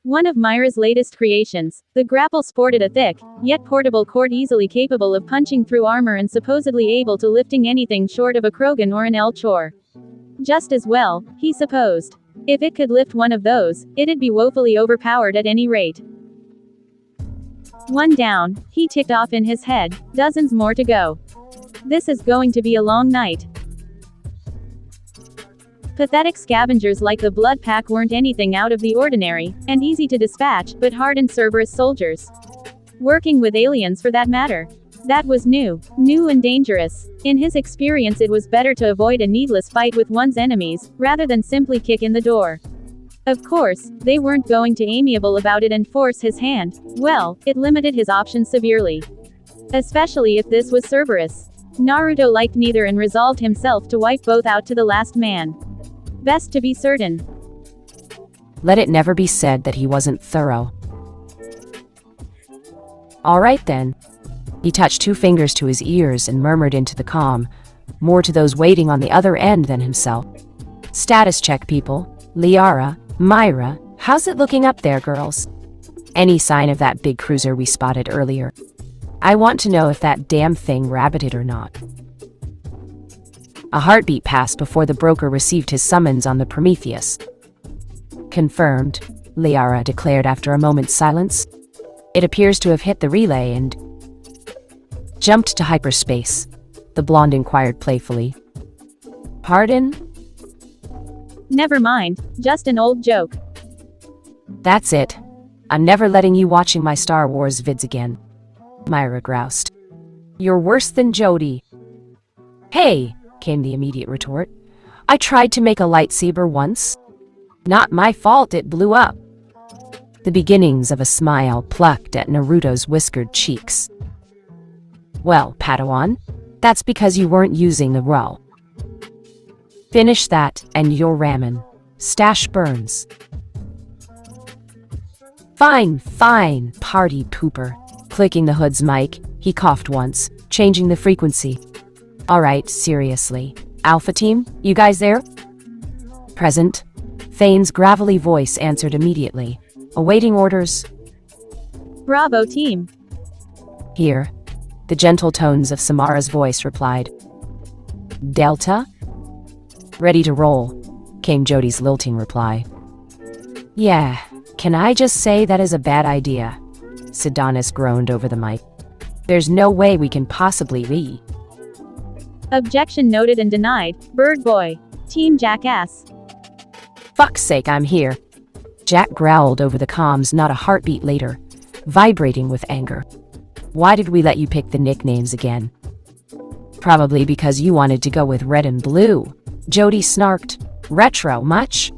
One of Myra's latest creations, the grapple sported a thick, yet portable cord easily capable of punching through armor and supposedly able to lifting anything short of a Krogan or an El-Chor. Just as well, he supposed. If it could lift one of those, it'd be woefully overpowered at any rate. One down, he ticked off in his head, dozens more to go. This is going to be a long night. Pathetic scavengers like the Blood Pack weren't anything out of the ordinary, and easy to dispatch, but hardened Cerberus soldiers. Working with aliens for that matter. That was new and dangerous. In his experience it was better to avoid a needless fight with one's enemies, rather than simply kick in the door. Of course, they weren't going to amiable about it and force his hand. Well, it limited his options severely. Especially if this was Cerberus. Naruto liked neither and resolved himself to wipe both out to the last man. Best to be certain. Let it never be said that he wasn't thorough. All right then. He touched two fingers to his ears and murmured into the calm, more to those waiting on the other end than himself. Status check, people. Liara, Myra, how's it looking up there, girls? Any sign of that big cruiser we spotted earlier? I want to know if that damn thing rabbited or not. A heartbeat passed before the broker received his summons on the Prometheus. Confirmed, Liara declared after a moment's silence. It appears to have hit the relay and jumped to hyperspace, the blonde inquired playfully. Pardon? Never mind, just an old joke. That's it. I'm never letting you watching my Star Wars vids again, Myra groused. You're worse than Jody. Hey, came the immediate retort. I tried to make a lightsaber once. Not my fault it blew up. The beginnings of a smile plucked at Naruto's whiskered cheeks. Well, Padawan, that's because you weren't using the roll. Finish that, and you're ramen. Stash burns. Fine, party pooper. Clicking the hood's mic, he coughed once, changing the frequency. Alright, seriously. Alpha team, you guys there? Present. Thane's gravelly voice answered immediately. Awaiting orders. Bravo team. Here. The gentle tones of Samara's voice replied. Delta? Ready to roll, came Jody's lilting reply. Yeah, can I just say that is a bad idea? Sidonis groaned over the mic. There's no way we can possibly re. Objection noted and denied, Bird Boy. Team Jackass. Fuck's sake, I'm here. Jack growled over the comms not a heartbeat later, vibrating with anger. Why did we let you pick the nicknames again? Probably because you wanted to go with red and blue. Jody snarked. Retro much?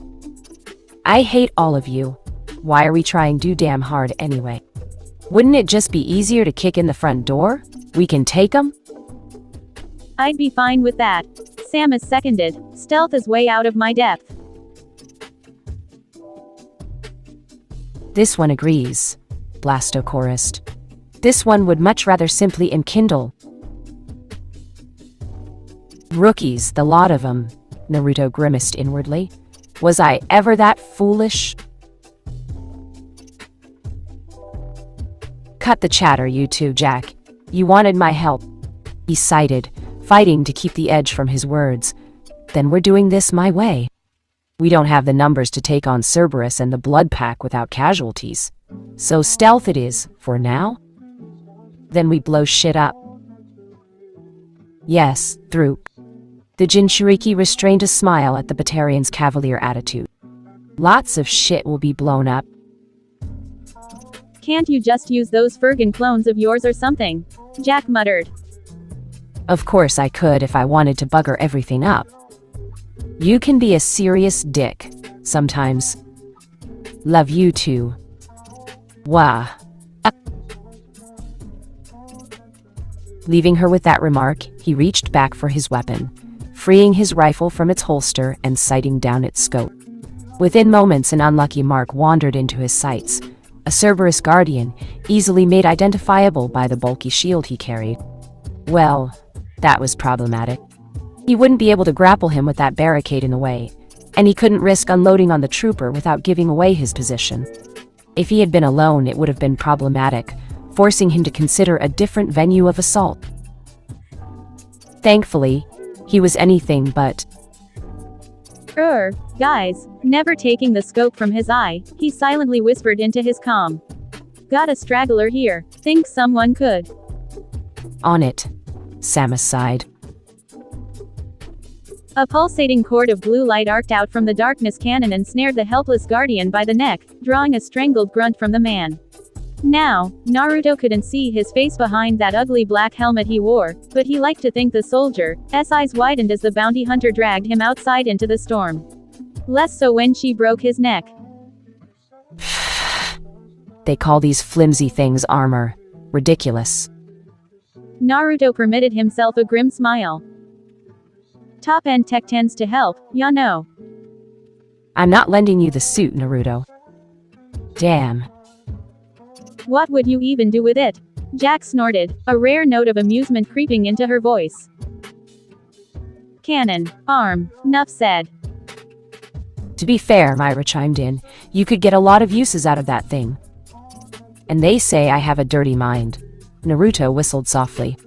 I hate all of you. Why are we trying too damn hard anyway? Wouldn't it just be easier to kick in the front door? We can take 'em? I'd be fine with that. Samus seconded. Stealth is way out of my depth. This one agrees, Blasto chorused. This one would much rather simply enkindle. Rookies, the lot of 'em, Naruto grimaced inwardly. Was I ever that foolish? Cut the chatter, you two, Jack. You wanted my help. He sighed, fighting to keep the edge from his words. Then we're doing this my way. We don't have the numbers to take on Cerberus and the Blood Pack without casualties. So stealth it is, for now. Then we blow shit up. Yes, through. The Jinchuriki restrained a smile at the Batarian's cavalier attitude. Lots of shit will be blown up. Can't you just use those Fergan clones of yours or something? Jack muttered. Of course I could if I wanted to bugger everything up. You can be a serious dick, sometimes. Love you too. Wah. Leaving her with that remark, he reached back for his weapon, freeing his rifle from its holster and sighting down its scope. Within moments, an unlucky mark wandered into his sights, a Cerberus guardian, easily made identifiable by the bulky shield he carried. Well, that was problematic. He wouldn't be able to grapple him with that barricade in the way, and he couldn't risk unloading on the trooper without giving away his position. If he had been alone, it would have been problematic, forcing him to consider a different venue of assault. Thankfully, he was anything but. Guys, never taking the scope from his eye, he silently whispered into his comm. Got a straggler here, think someone could. On it, Samus sighed. A pulsating cord of blue light arced out from the darkness cannon and snared the helpless guardian by the neck, drawing a strangled grunt from the man. Now, Naruto couldn't see his face behind that ugly black helmet he wore, but he liked to think the soldier's eyes widened as the bounty hunter dragged him outside into the storm. Less so when she broke his neck. They call these flimsy things armor. Ridiculous. Naruto permitted himself a grim smile. Top-end tech tends to help, ya know. I'm not lending you the suit, Naruto. Damn. What would you even do with it? Jack snorted, a rare note of amusement creeping into her voice. Cannon, arm, nuff said. To be fair, Myra chimed in, you could get a lot of uses out of that thing. And they say I have a dirty mind. Naruto whistled softly.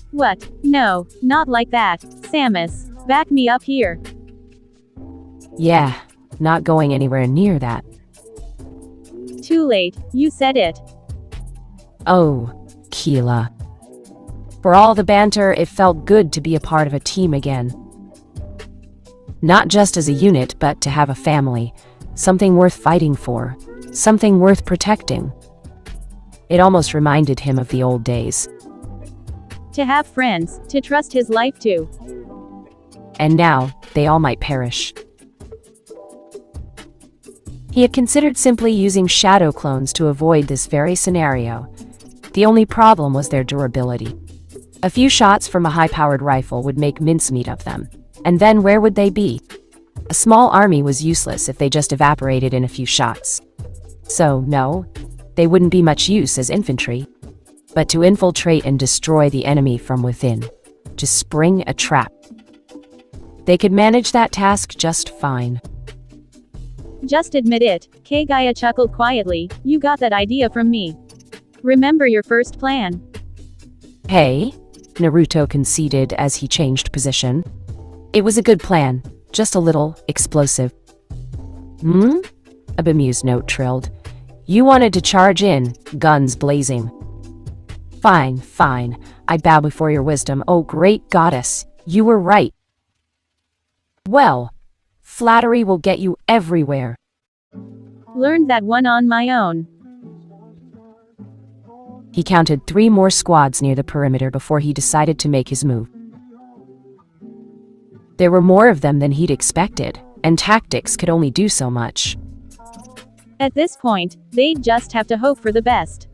What? No, not like that. Samus, back me up here. Yeah, not going anywhere near that. Too late, you said it. Oh, Keela. For all the banter, it felt good to be a part of a team again. Not just as a unit, but to have a family. Something worth fighting for. Something worth protecting. It almost reminded him of the old days. To have friends, to trust his life to. And now, they all might perish. He had considered simply using shadow clones to avoid this very scenario. The only problem was their durability. A few shots from a high-powered rifle would make mincemeat of them. And then where would they be? A small army was useless if they just evaporated in a few shots. So, no, they wouldn't be much use as infantry. But to infiltrate and destroy the enemy from within. To spring a trap. They could manage that task just fine. Just admit it, Kagaya chuckled quietly, you got that idea from me. Remember your first plan. Hey, Naruto conceded as he changed position. It was a good plan, just a little explosive. A bemused note trilled. You wanted to charge in, guns blazing. Fine, I bow before your wisdom, oh great goddess, you were right. Well, flattery will get you everywhere. Learned that one on my own. He counted 3 more squads near the perimeter before he decided to make his move. There were more of them than he'd expected, and tactics could only do so much. At this point, they'd just have to hope for the best.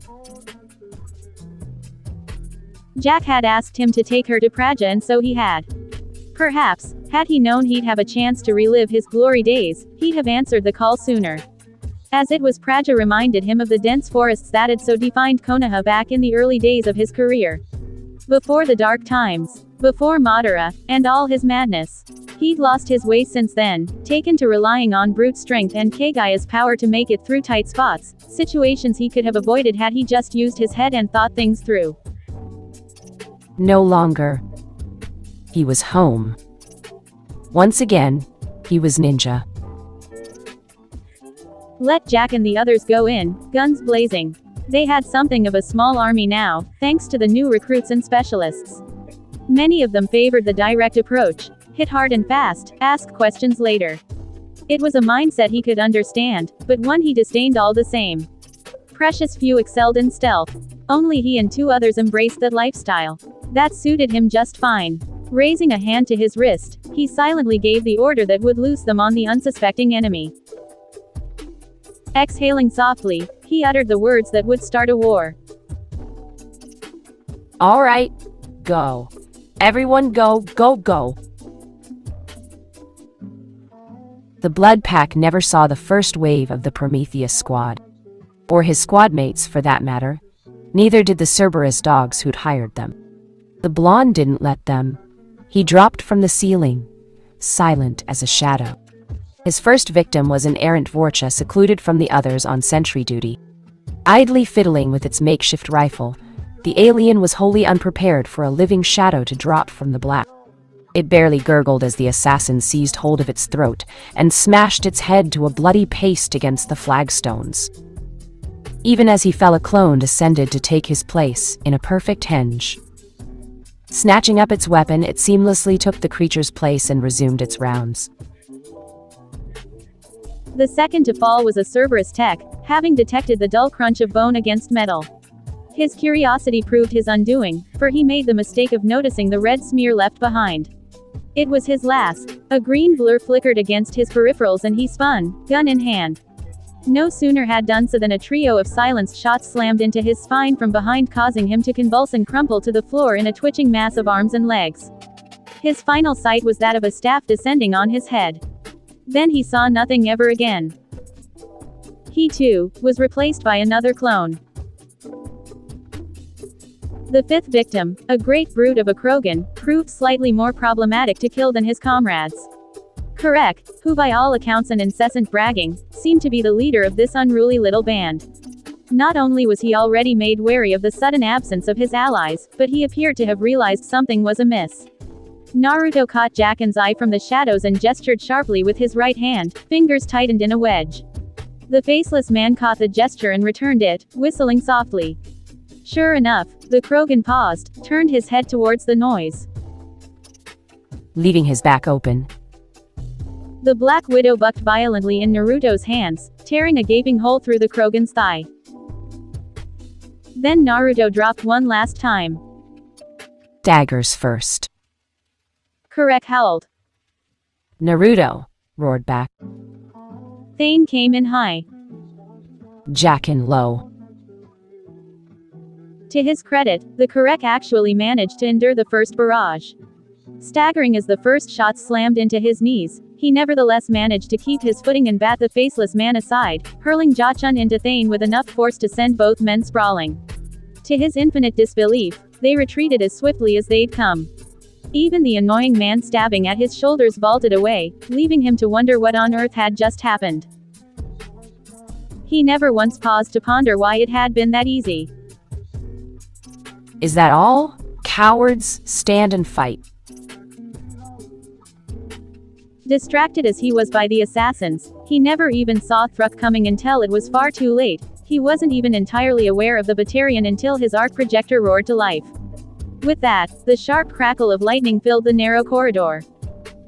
Jack had asked him to take her to Praja, and so he had. Perhaps, had he known he'd have a chance to relive his glory days, he'd have answered the call sooner. As it was, Praja reminded him of the dense forests that had so defined Konoha back in the early days of his career. Before the dark times, before Madara, and all his madness. He'd lost his way since then, taken to relying on brute strength and Kagaya's power to make it through tight spots, situations he could have avoided had he just used his head and thought things through. No longer. He was home. Once again, he was ninja. Let Jack and the others go in, guns blazing. They had something of a small army now, thanks to the new recruits and specialists. Many of them favored the direct approach, hit hard and fast, ask questions later. It was a mindset he could understand, but one he disdained all the same. Precious few excelled in stealth. Only he and 2 others embraced that lifestyle. That suited him just fine. Raising a hand to his wrist, he silently gave the order that would loose them on the unsuspecting enemy. Exhaling softly, he uttered the words that would start a war. All right, go. Everyone go, go, go. The Blood Pack never saw the first wave of the Prometheus squad. Or his squad mates, for that matter. Neither did the Cerberus dogs who'd hired them. The blonde didn't let them. He dropped from the ceiling, silent as a shadow. His first victim was an errant Vorcha secluded from the others on sentry duty. Idly fiddling with its makeshift rifle, the alien was wholly unprepared for a living shadow to drop from the black. It barely gurgled as the assassin seized hold of its throat and smashed its head to a bloody paste against the flagstones. Even as he fell, a clone descended to take his place in a perfect henge. Snatching up its weapon, it seamlessly took the creature's place and resumed its rounds. The second to fall was a Cerberus tech, having detected the dull crunch of bone against metal. His curiosity proved his undoing, for he made the mistake of noticing the red smear left behind. It was his last. A green blur flickered against his peripherals and he spun, gun in hand. No sooner had done so than a trio of silenced shots slammed into his spine from behind, causing him to convulse and crumple to the floor in a twitching mass of arms and legs. His final sight was that of a staff descending on his head. Then he saw nothing ever again. He too was replaced by another clone. The 5th victim, a great brute of a Krogan, proved slightly more problematic to kill than his comrades. Karek, who by all accounts and incessant bragging, seemed to be the leader of this unruly little band. Not only was he already made wary of the sudden absence of his allies, but he appeared to have realized something was amiss. Naruto caught Jacken's eye from the shadows and gestured sharply with his right hand, fingers tightened in a wedge. The faceless man caught the gesture and returned it, whistling softly. Sure enough, the Krogan paused, turned his head towards the noise. Leaving his back open, the Black Widow bucked violently in Naruto's hands, tearing a gaping hole through the Krogan's thigh. Then Naruto dropped one last time. Daggers first. Karek howled. Naruto roared back. Thane came in high. Jacken low. To his credit, the Karek actually managed to endure the first barrage. Staggering as the first shots slammed into his knees, he nevertheless managed to keep his footing and bat the faceless man aside, hurling Jachun into Thane with enough force to send both men sprawling. To his infinite disbelief, they retreated as swiftly as they'd come. Even the annoying man stabbing at his shoulders vaulted away, leaving him to wonder what on earth had just happened. He never once paused to ponder why it had been that easy. Is that all? Cowards, stand and fight. Distracted as he was by the assassins, he never even saw Thruk coming until it was far too late. He wasn't even entirely aware of the Batarian until his arc projector roared to life. With that, the sharp crackle of lightning filled the narrow corridor.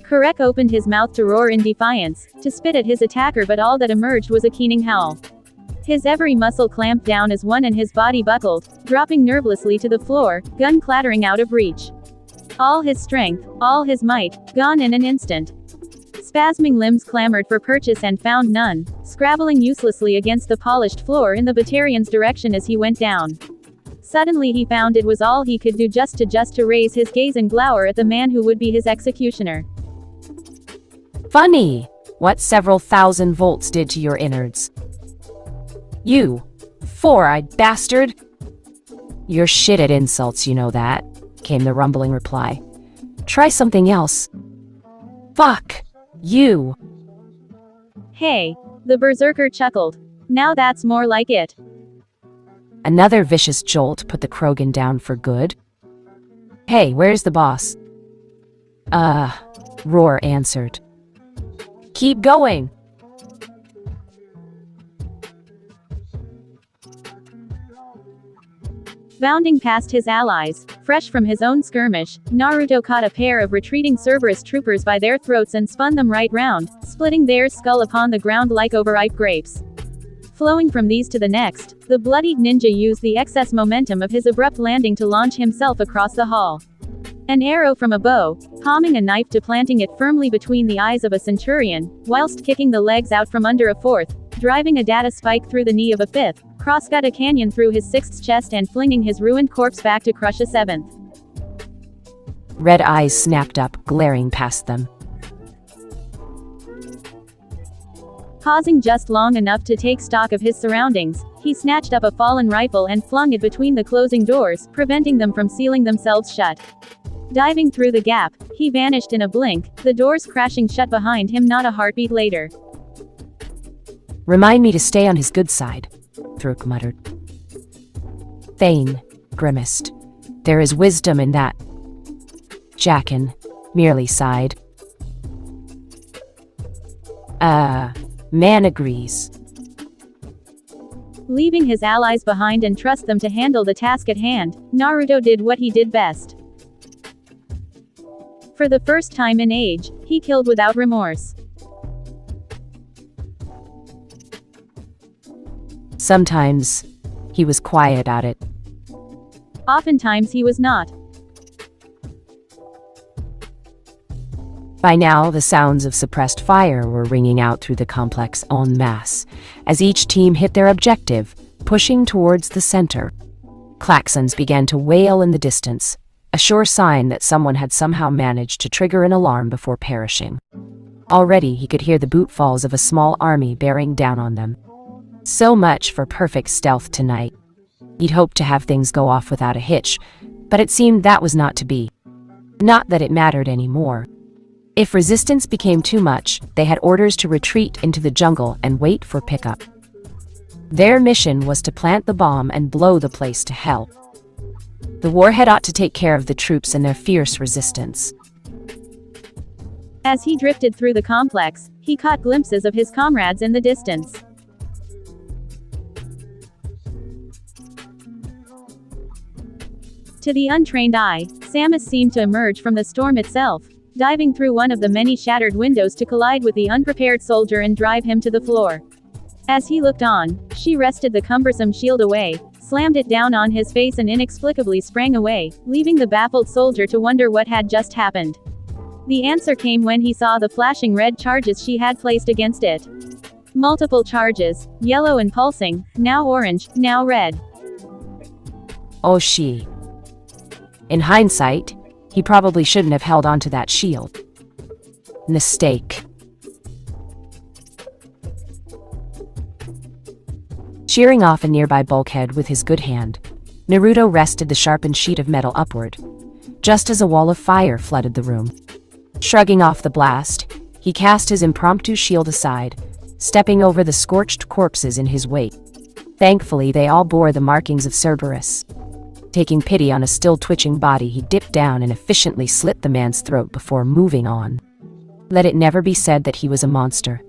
Karek opened his mouth to roar in defiance, to spit at his attacker, but all that emerged was a keening howl. His every muscle clamped down as one and his body buckled, dropping nervelessly to the floor, gun clattering out of reach. All his strength, all his might, gone in an instant. Spasming limbs clamored for purchase and found none, scrabbling uselessly against the polished floor in the Batarian's direction as he went down. Suddenly he found it was all he could do just to raise his gaze and glower at the man who would be his executioner. Funny what several thousand volts did to your innards. You four-eyed bastard! You're shit at insults, you know that, came the rumbling reply. Try something else. Fuck you. Hey, the berserker chuckled. Now that's more like it. Another vicious jolt put the Krogan down for good. Hey, where's the boss? Roar answered. Keep going. Bounding past his allies, fresh from his own skirmish, Naruto caught a pair of retreating Cerberus troopers by their throats and spun them right round, splitting their skull upon the ground like overripe grapes. Flowing from these to the next, the bloodied ninja used the excess momentum of his abrupt landing to launch himself across the hall. An arrow from a bow, palming a knife to planting it firmly between the eyes of a centurion, whilst kicking the legs out from under a fourth, driving a data spike through the knee of a fifth, crosscut a canyon through his sixth chest and flinging his ruined corpse back to crush a seventh. Red eyes snapped up, glaring past them. Pausing just long enough to take stock of his surroundings, he snatched up a fallen rifle and flung it between the closing doors, preventing them from sealing themselves shut. Diving through the gap, he vanished in a blink, the doors crashing shut behind him not a heartbeat later. Remind me to stay on his good side, Thruk muttered. Thane grimaced. There is wisdom in that. Jaqen merely sighed. Man agrees. Leaving his allies behind and trust them to handle the task at hand, Naruto did what he did best. For the first time in age, he killed without remorse. Sometimes he was quiet at it. Oftentimes he was not. By now, the sounds of suppressed fire were ringing out through the complex en masse, as each team hit their objective, pushing towards the center. Klaxons began to wail in the distance, a sure sign that someone had somehow managed to trigger an alarm before perishing. Already he could hear the bootfalls of a small army bearing down on them. So much for perfect stealth tonight. He'd hoped to have things go off without a hitch, but it seemed that was not to be. Not that it mattered anymore. If resistance became too much, they had orders to retreat into the jungle and wait for pickup. Their mission was to plant the bomb and blow the place to hell. The warhead ought to take care of the troops and their fierce resistance. As he drifted through the complex, he caught glimpses of his comrades in the distance. To the untrained eye, Samus seemed to emerge from the storm itself, diving through one of the many shattered windows to collide with the unprepared soldier and drive him to the floor. As he looked on, she wrested the cumbersome shield away, slammed it down on his face and inexplicably sprang away, leaving the baffled soldier to wonder what had just happened. The answer came when he saw the flashing red charges she had placed against it. Multiple charges, yellow and pulsing, now orange, now red. Oh she. In hindsight, he probably shouldn't have held onto that shield. Mistake. Shearing off a nearby bulkhead with his good hand, Naruto rested the sharpened sheet of metal upward, just as a wall of fire flooded the room. Shrugging off the blast, he cast his impromptu shield aside, stepping over the scorched corpses in his wake. Thankfully, they all bore the markings of Cerberus. Taking pity on a still twitching body, he dipped down and efficiently slit the man's throat before moving on. Let it never be said that he was a monster.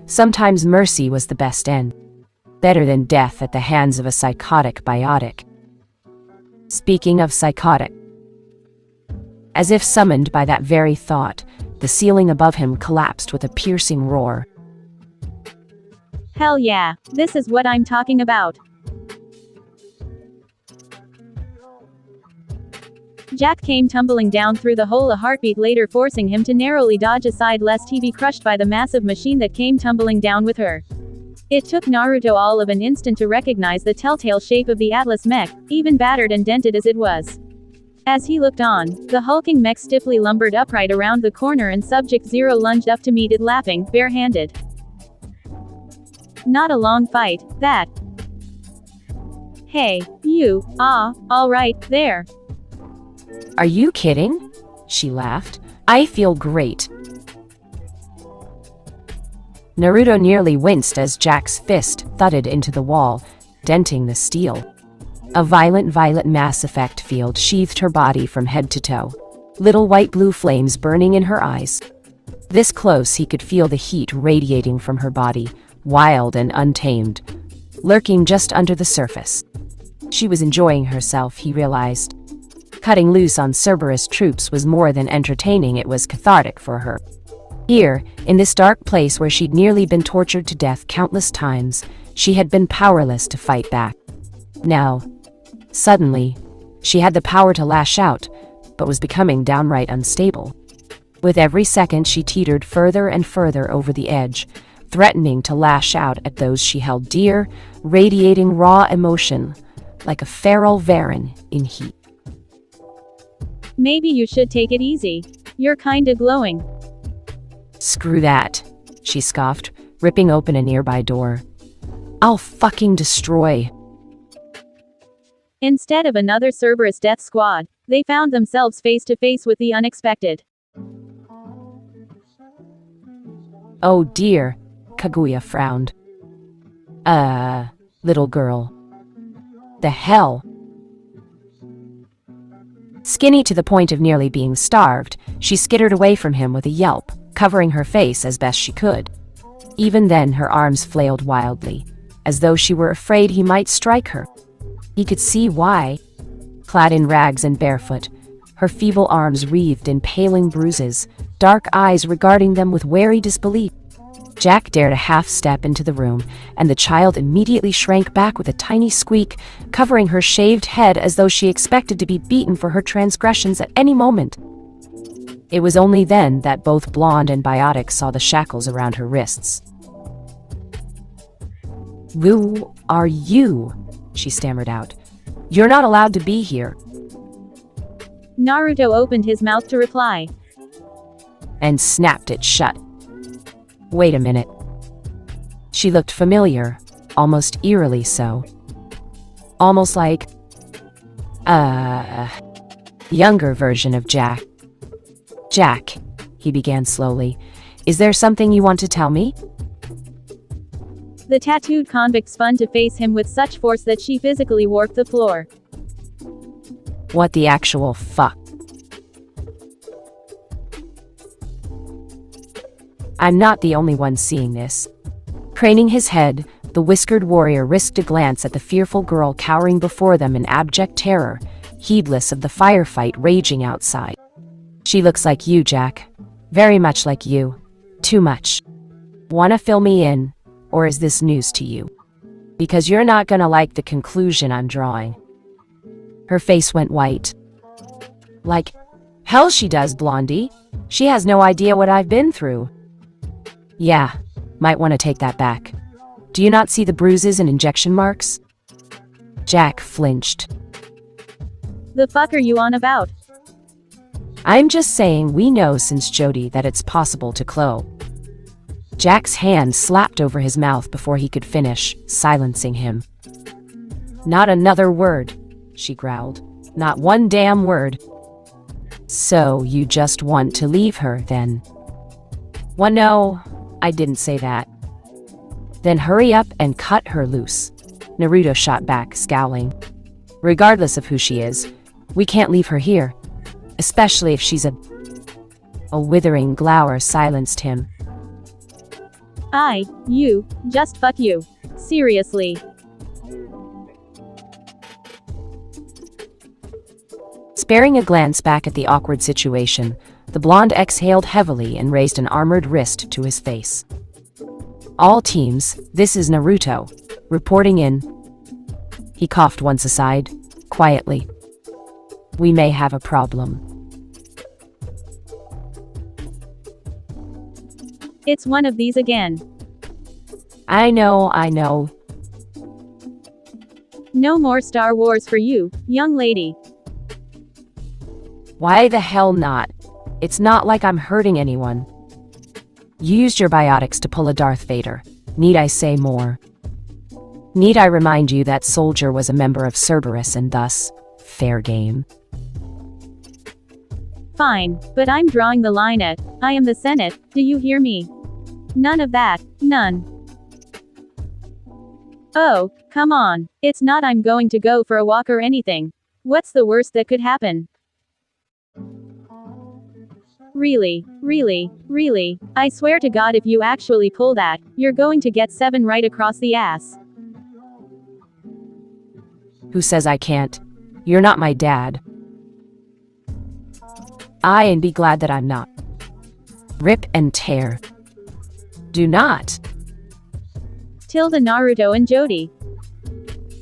Sometimes mercy was the best end. Better than death at the hands of a psychotic biotic. Speaking of psychotic. As if summoned by that very thought, the ceiling above him collapsed with a piercing roar. Hell yeah, this is what I'm talking about. Jack came tumbling down through the hole a heartbeat later, forcing him to narrowly dodge aside lest he be crushed by the massive machine that came tumbling down with her. It took Naruto all of an instant to recognize the telltale shape of the Atlas mech, even battered and dented as it was. As he looked on, the hulking mech stiffly lumbered upright around the corner and Subject Zero lunged up to meet it laughing, barehanded. Not a long fight, that. Hey, you, alright, there. Are you kidding? She laughed. I feel great. Naruto nearly winced as Jack's fist thudded into the wall, denting the steel. A violent violet mass effect field sheathed her body from head to toe, little white-blue flames burning in her eyes. This close, he could feel the heat radiating from her body, wild and untamed, lurking just under the surface. She was enjoying herself, he realized. Cutting loose on Cerberus troops was more than entertaining, it was cathartic for her. Here, in this dark place where she'd nearly been tortured to death countless times, she had been powerless to fight back. Now, suddenly, she had the power to lash out, but was becoming downright unstable. With every second, she teetered further and further over the edge, threatening to lash out at those she held dear, radiating raw emotion, like a feral varan in heat. Maybe you should take it easy. You're kinda glowing. Screw that, she scoffed, ripping open a nearby door. I'll fucking destroy. Instead of another Cerberus death squad, they found themselves face to face with the unexpected. Oh dear, Kaguya frowned. Little girl. The hell? Skinny to the point of nearly being starved, she skittered away from him with a yelp, covering her face as best she could. Even then, her arms flailed wildly, as though she were afraid he might strike her. He could see why. Clad in rags and barefoot, her feeble arms wreathed in paling bruises, dark eyes regarding them with wary disbelief. Jack dared a half-step into the room, and the child immediately shrank back with a tiny squeak, covering her shaved head as though she expected to be beaten for her transgressions at any moment. It was only then that both Blonde and Biotic saw the shackles around her wrists. "Who are you?" she stammered out. "You're not allowed to be here." Naruto opened his mouth to reply, and snapped it shut. Wait a minute. She looked familiar, almost eerily so. Almost like younger version of Jack. Jack, he began slowly, is there something you want to tell me? The tattooed convict spun to face him with such force that she physically warped the floor. What the actual fuck? I'm not the only one seeing this. Craning his head, the whiskered warrior risked a glance at the fearful girl cowering before them in abject terror, heedless of the firefight raging outside. She looks like you, Jack. Very much like you. Too much. Wanna fill me in, or is this news to you? Because you're not gonna like the conclusion I'm drawing. Her face went white. Like hell she does, Blondie. She has no idea what I've been through. Yeah, might want to take that back. Do you not see the bruises and injection marks? Jack flinched. The fuck are you on about? I'm just saying we know since Jody that it's possible to clone. Jack's hand slapped over his mouth before he could finish, silencing him. Not another word, she growled. Not one damn word. So you just want to leave her, then? Well, no, I didn't say that. Then hurry up and cut her loose. Naruto shot back, scowling. Regardless of who she is, we can't leave her here. Especially if she's a withering glower silenced him. Just fuck you. Seriously. Sparing a glance back at the awkward situation, the blonde exhaled heavily and raised an armored wrist to his face. All teams, this is Naruto. Reporting in. He coughed once aside, quietly. We may have a problem. It's one of these again. I know. No more Star Wars for you, young lady. Why the hell not? It's not like I'm hurting anyone. You used your biotics to pull a Darth Vader. Need I say more? Need I remind you that soldier was a member of Cerberus and thus, fair game? Fine, but I'm drawing the line at, I am the Senate, do you hear me? None of that, none. Oh, come on, it's not I'm going to go for a walk or anything. What's the worst that could happen? Really, I swear to God if you actually pull that, you're going to get 7 right across the ass. Who says I can't? You're not my dad. And be glad that I'm not. Rip and tear. Do not. Tilda Naruto and Jody.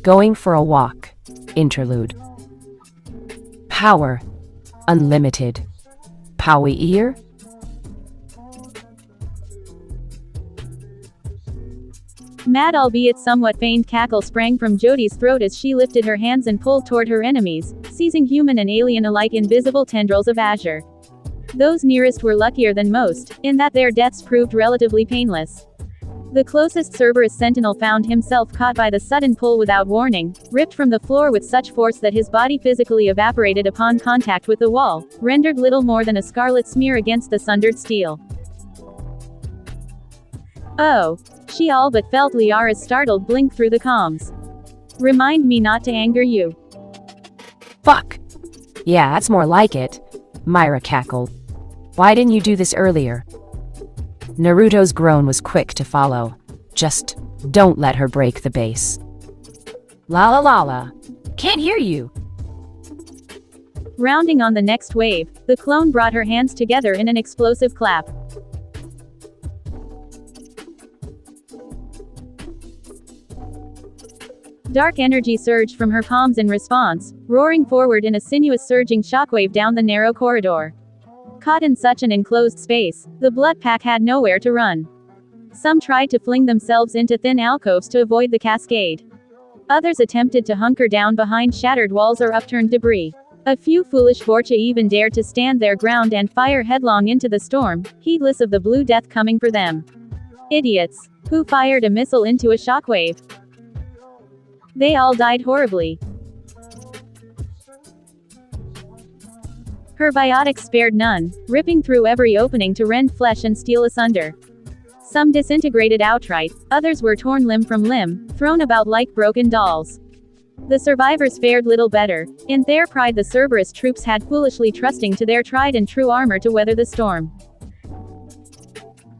Going for a walk. Interlude. Power. Unlimited. Powy ear? Mad albeit somewhat feigned cackle sprang from Jody's throat as she lifted her hands and pulled toward her enemies, seizing human and alien alike invisible tendrils of azure. Those nearest were luckier than most, in that their deaths proved relatively painless. The closest Cerberus sentinel found himself caught by the sudden pull without warning, ripped from the floor with such force that his body physically evaporated upon contact with the wall, rendered little more than a scarlet smear against the sundered steel. Oh. She all but felt Liara's startled blink through the comms. Remind me not to anger you. Fuck. Yeah, that's more like it. Myra cackled. Why didn't you do this earlier? Naruto's groan was quick to follow. Just, don't let her break the base. La la la la. Can't hear you. Rounding on the next wave, the clone brought her hands together in an explosive clap. Dark energy surged from her palms in response, roaring forward in a sinuous surging shockwave down the narrow corridor. Caught in such an enclosed space, the blood pack had nowhere to run. Some tried to fling themselves into thin alcoves to avoid the cascade. Others attempted to hunker down behind shattered walls or upturned debris. A few foolish Vorcha even dared to stand their ground and fire headlong into the storm, heedless of the blue death coming for them. Idiots. Who fired a missile into a shockwave? They all died horribly. Her biotics spared none, ripping through every opening to rend flesh and steel asunder. Some disintegrated outright, others were torn limb from limb, thrown about like broken dolls. The survivors fared little better. In their pride the Cerberus troops had foolishly trusting to their tried and true armor to weather the storm.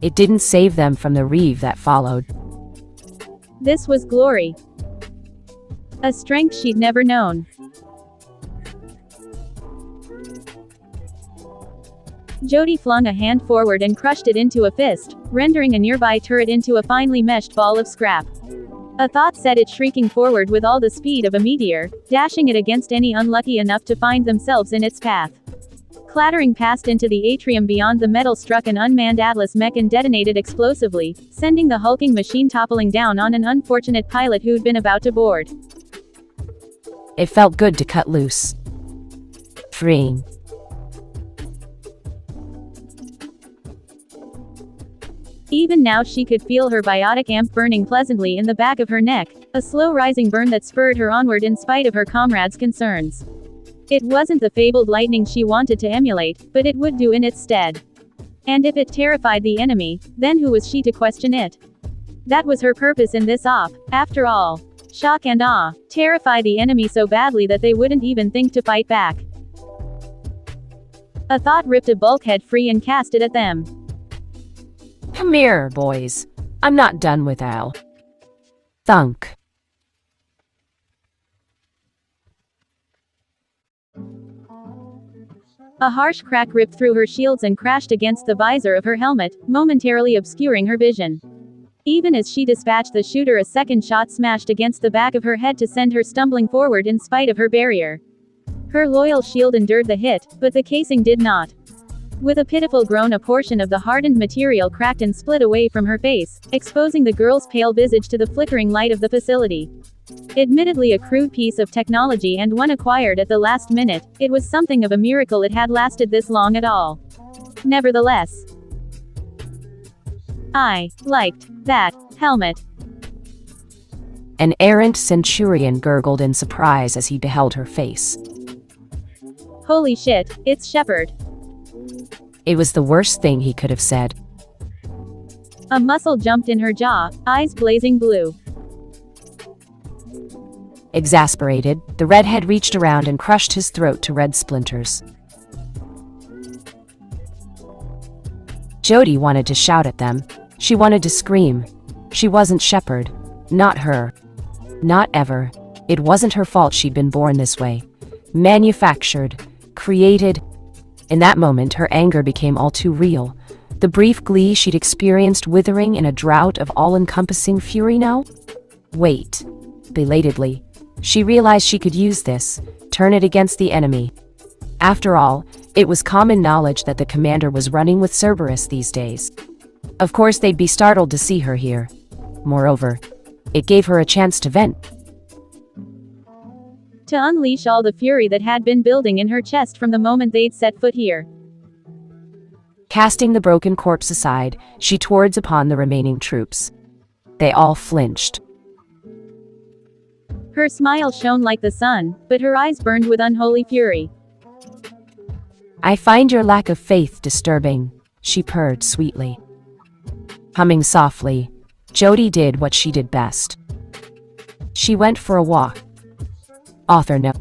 It didn't save them from the reeve that followed. This was glory. A strength she'd never known. Jody flung a hand forward and crushed it into a fist, rendering a nearby turret into a finely meshed ball of scrap. A thought set it shrieking forward with all the speed of a meteor, dashing it against any unlucky enough to find themselves in its path. Clattering past into the atrium beyond the metal struck an unmanned Atlas mech and detonated explosively, sending the hulking machine toppling down on an unfortunate pilot who'd been about to board. It felt good to cut loose. Freeing. Even now she could feel her biotic amp burning pleasantly in the back of her neck, a slow rising burn that spurred her onward in spite of her comrades' concerns. It wasn't the fabled lightning she wanted to emulate, but it would do in its stead. And if it terrified the enemy, then who was she to question it? That was her purpose in this op, after all. Shock and awe, terrify the enemy so badly that they wouldn't even think to fight back. A thought ripped a bulkhead free and cast it at them. Come here, boys. I'm not done with Al. Thunk. A harsh crack ripped through her shields and crashed against the visor of her helmet, momentarily obscuring her vision. Even as she dispatched the shooter, a second shot smashed against the back of her head to send her stumbling forward in spite of her barrier. Her loyal shield endured the hit, but the casing did not. With a pitiful groan, a portion of the hardened material cracked and split away from her face, exposing the girl's pale visage to the flickering light of the facility. Admittedly a crude piece of technology and one acquired at the last minute, it was something of a miracle it had lasted this long at all. Nevertheless, I liked that helmet. An errant centurion gurgled in surprise as he beheld her face. Holy shit, it's Shepard. It was the worst thing he could have said. A muscle jumped in her jaw, eyes blazing blue. Exasperated, the redhead reached around and crushed his throat to red splinters. Jody wanted to shout at them. She wanted to scream. She wasn't Shepard. Not her. Not ever. It wasn't her fault she'd been born this way. Manufactured. Created. In that moment, her anger became all too real. The brief glee she'd experienced withering in a drought of all-encompassing fury now? Wait. Belatedly, she realized she could use this, turn it against the enemy. After all, it was common knowledge that the commander was running with Cerberus these days. Of course they'd be startled to see her here. Moreover, it gave her a chance to vent. To unleash all the fury that had been building in her chest from the moment they'd set foot here. Casting the broken corpse aside, she towards upon the remaining troops. They all flinched. Her smile shone like the sun, but her eyes burned with unholy fury. I find your lack of faith disturbing, she purred sweetly. Humming softly, Jody did what she did best. She went for a walk. Author note.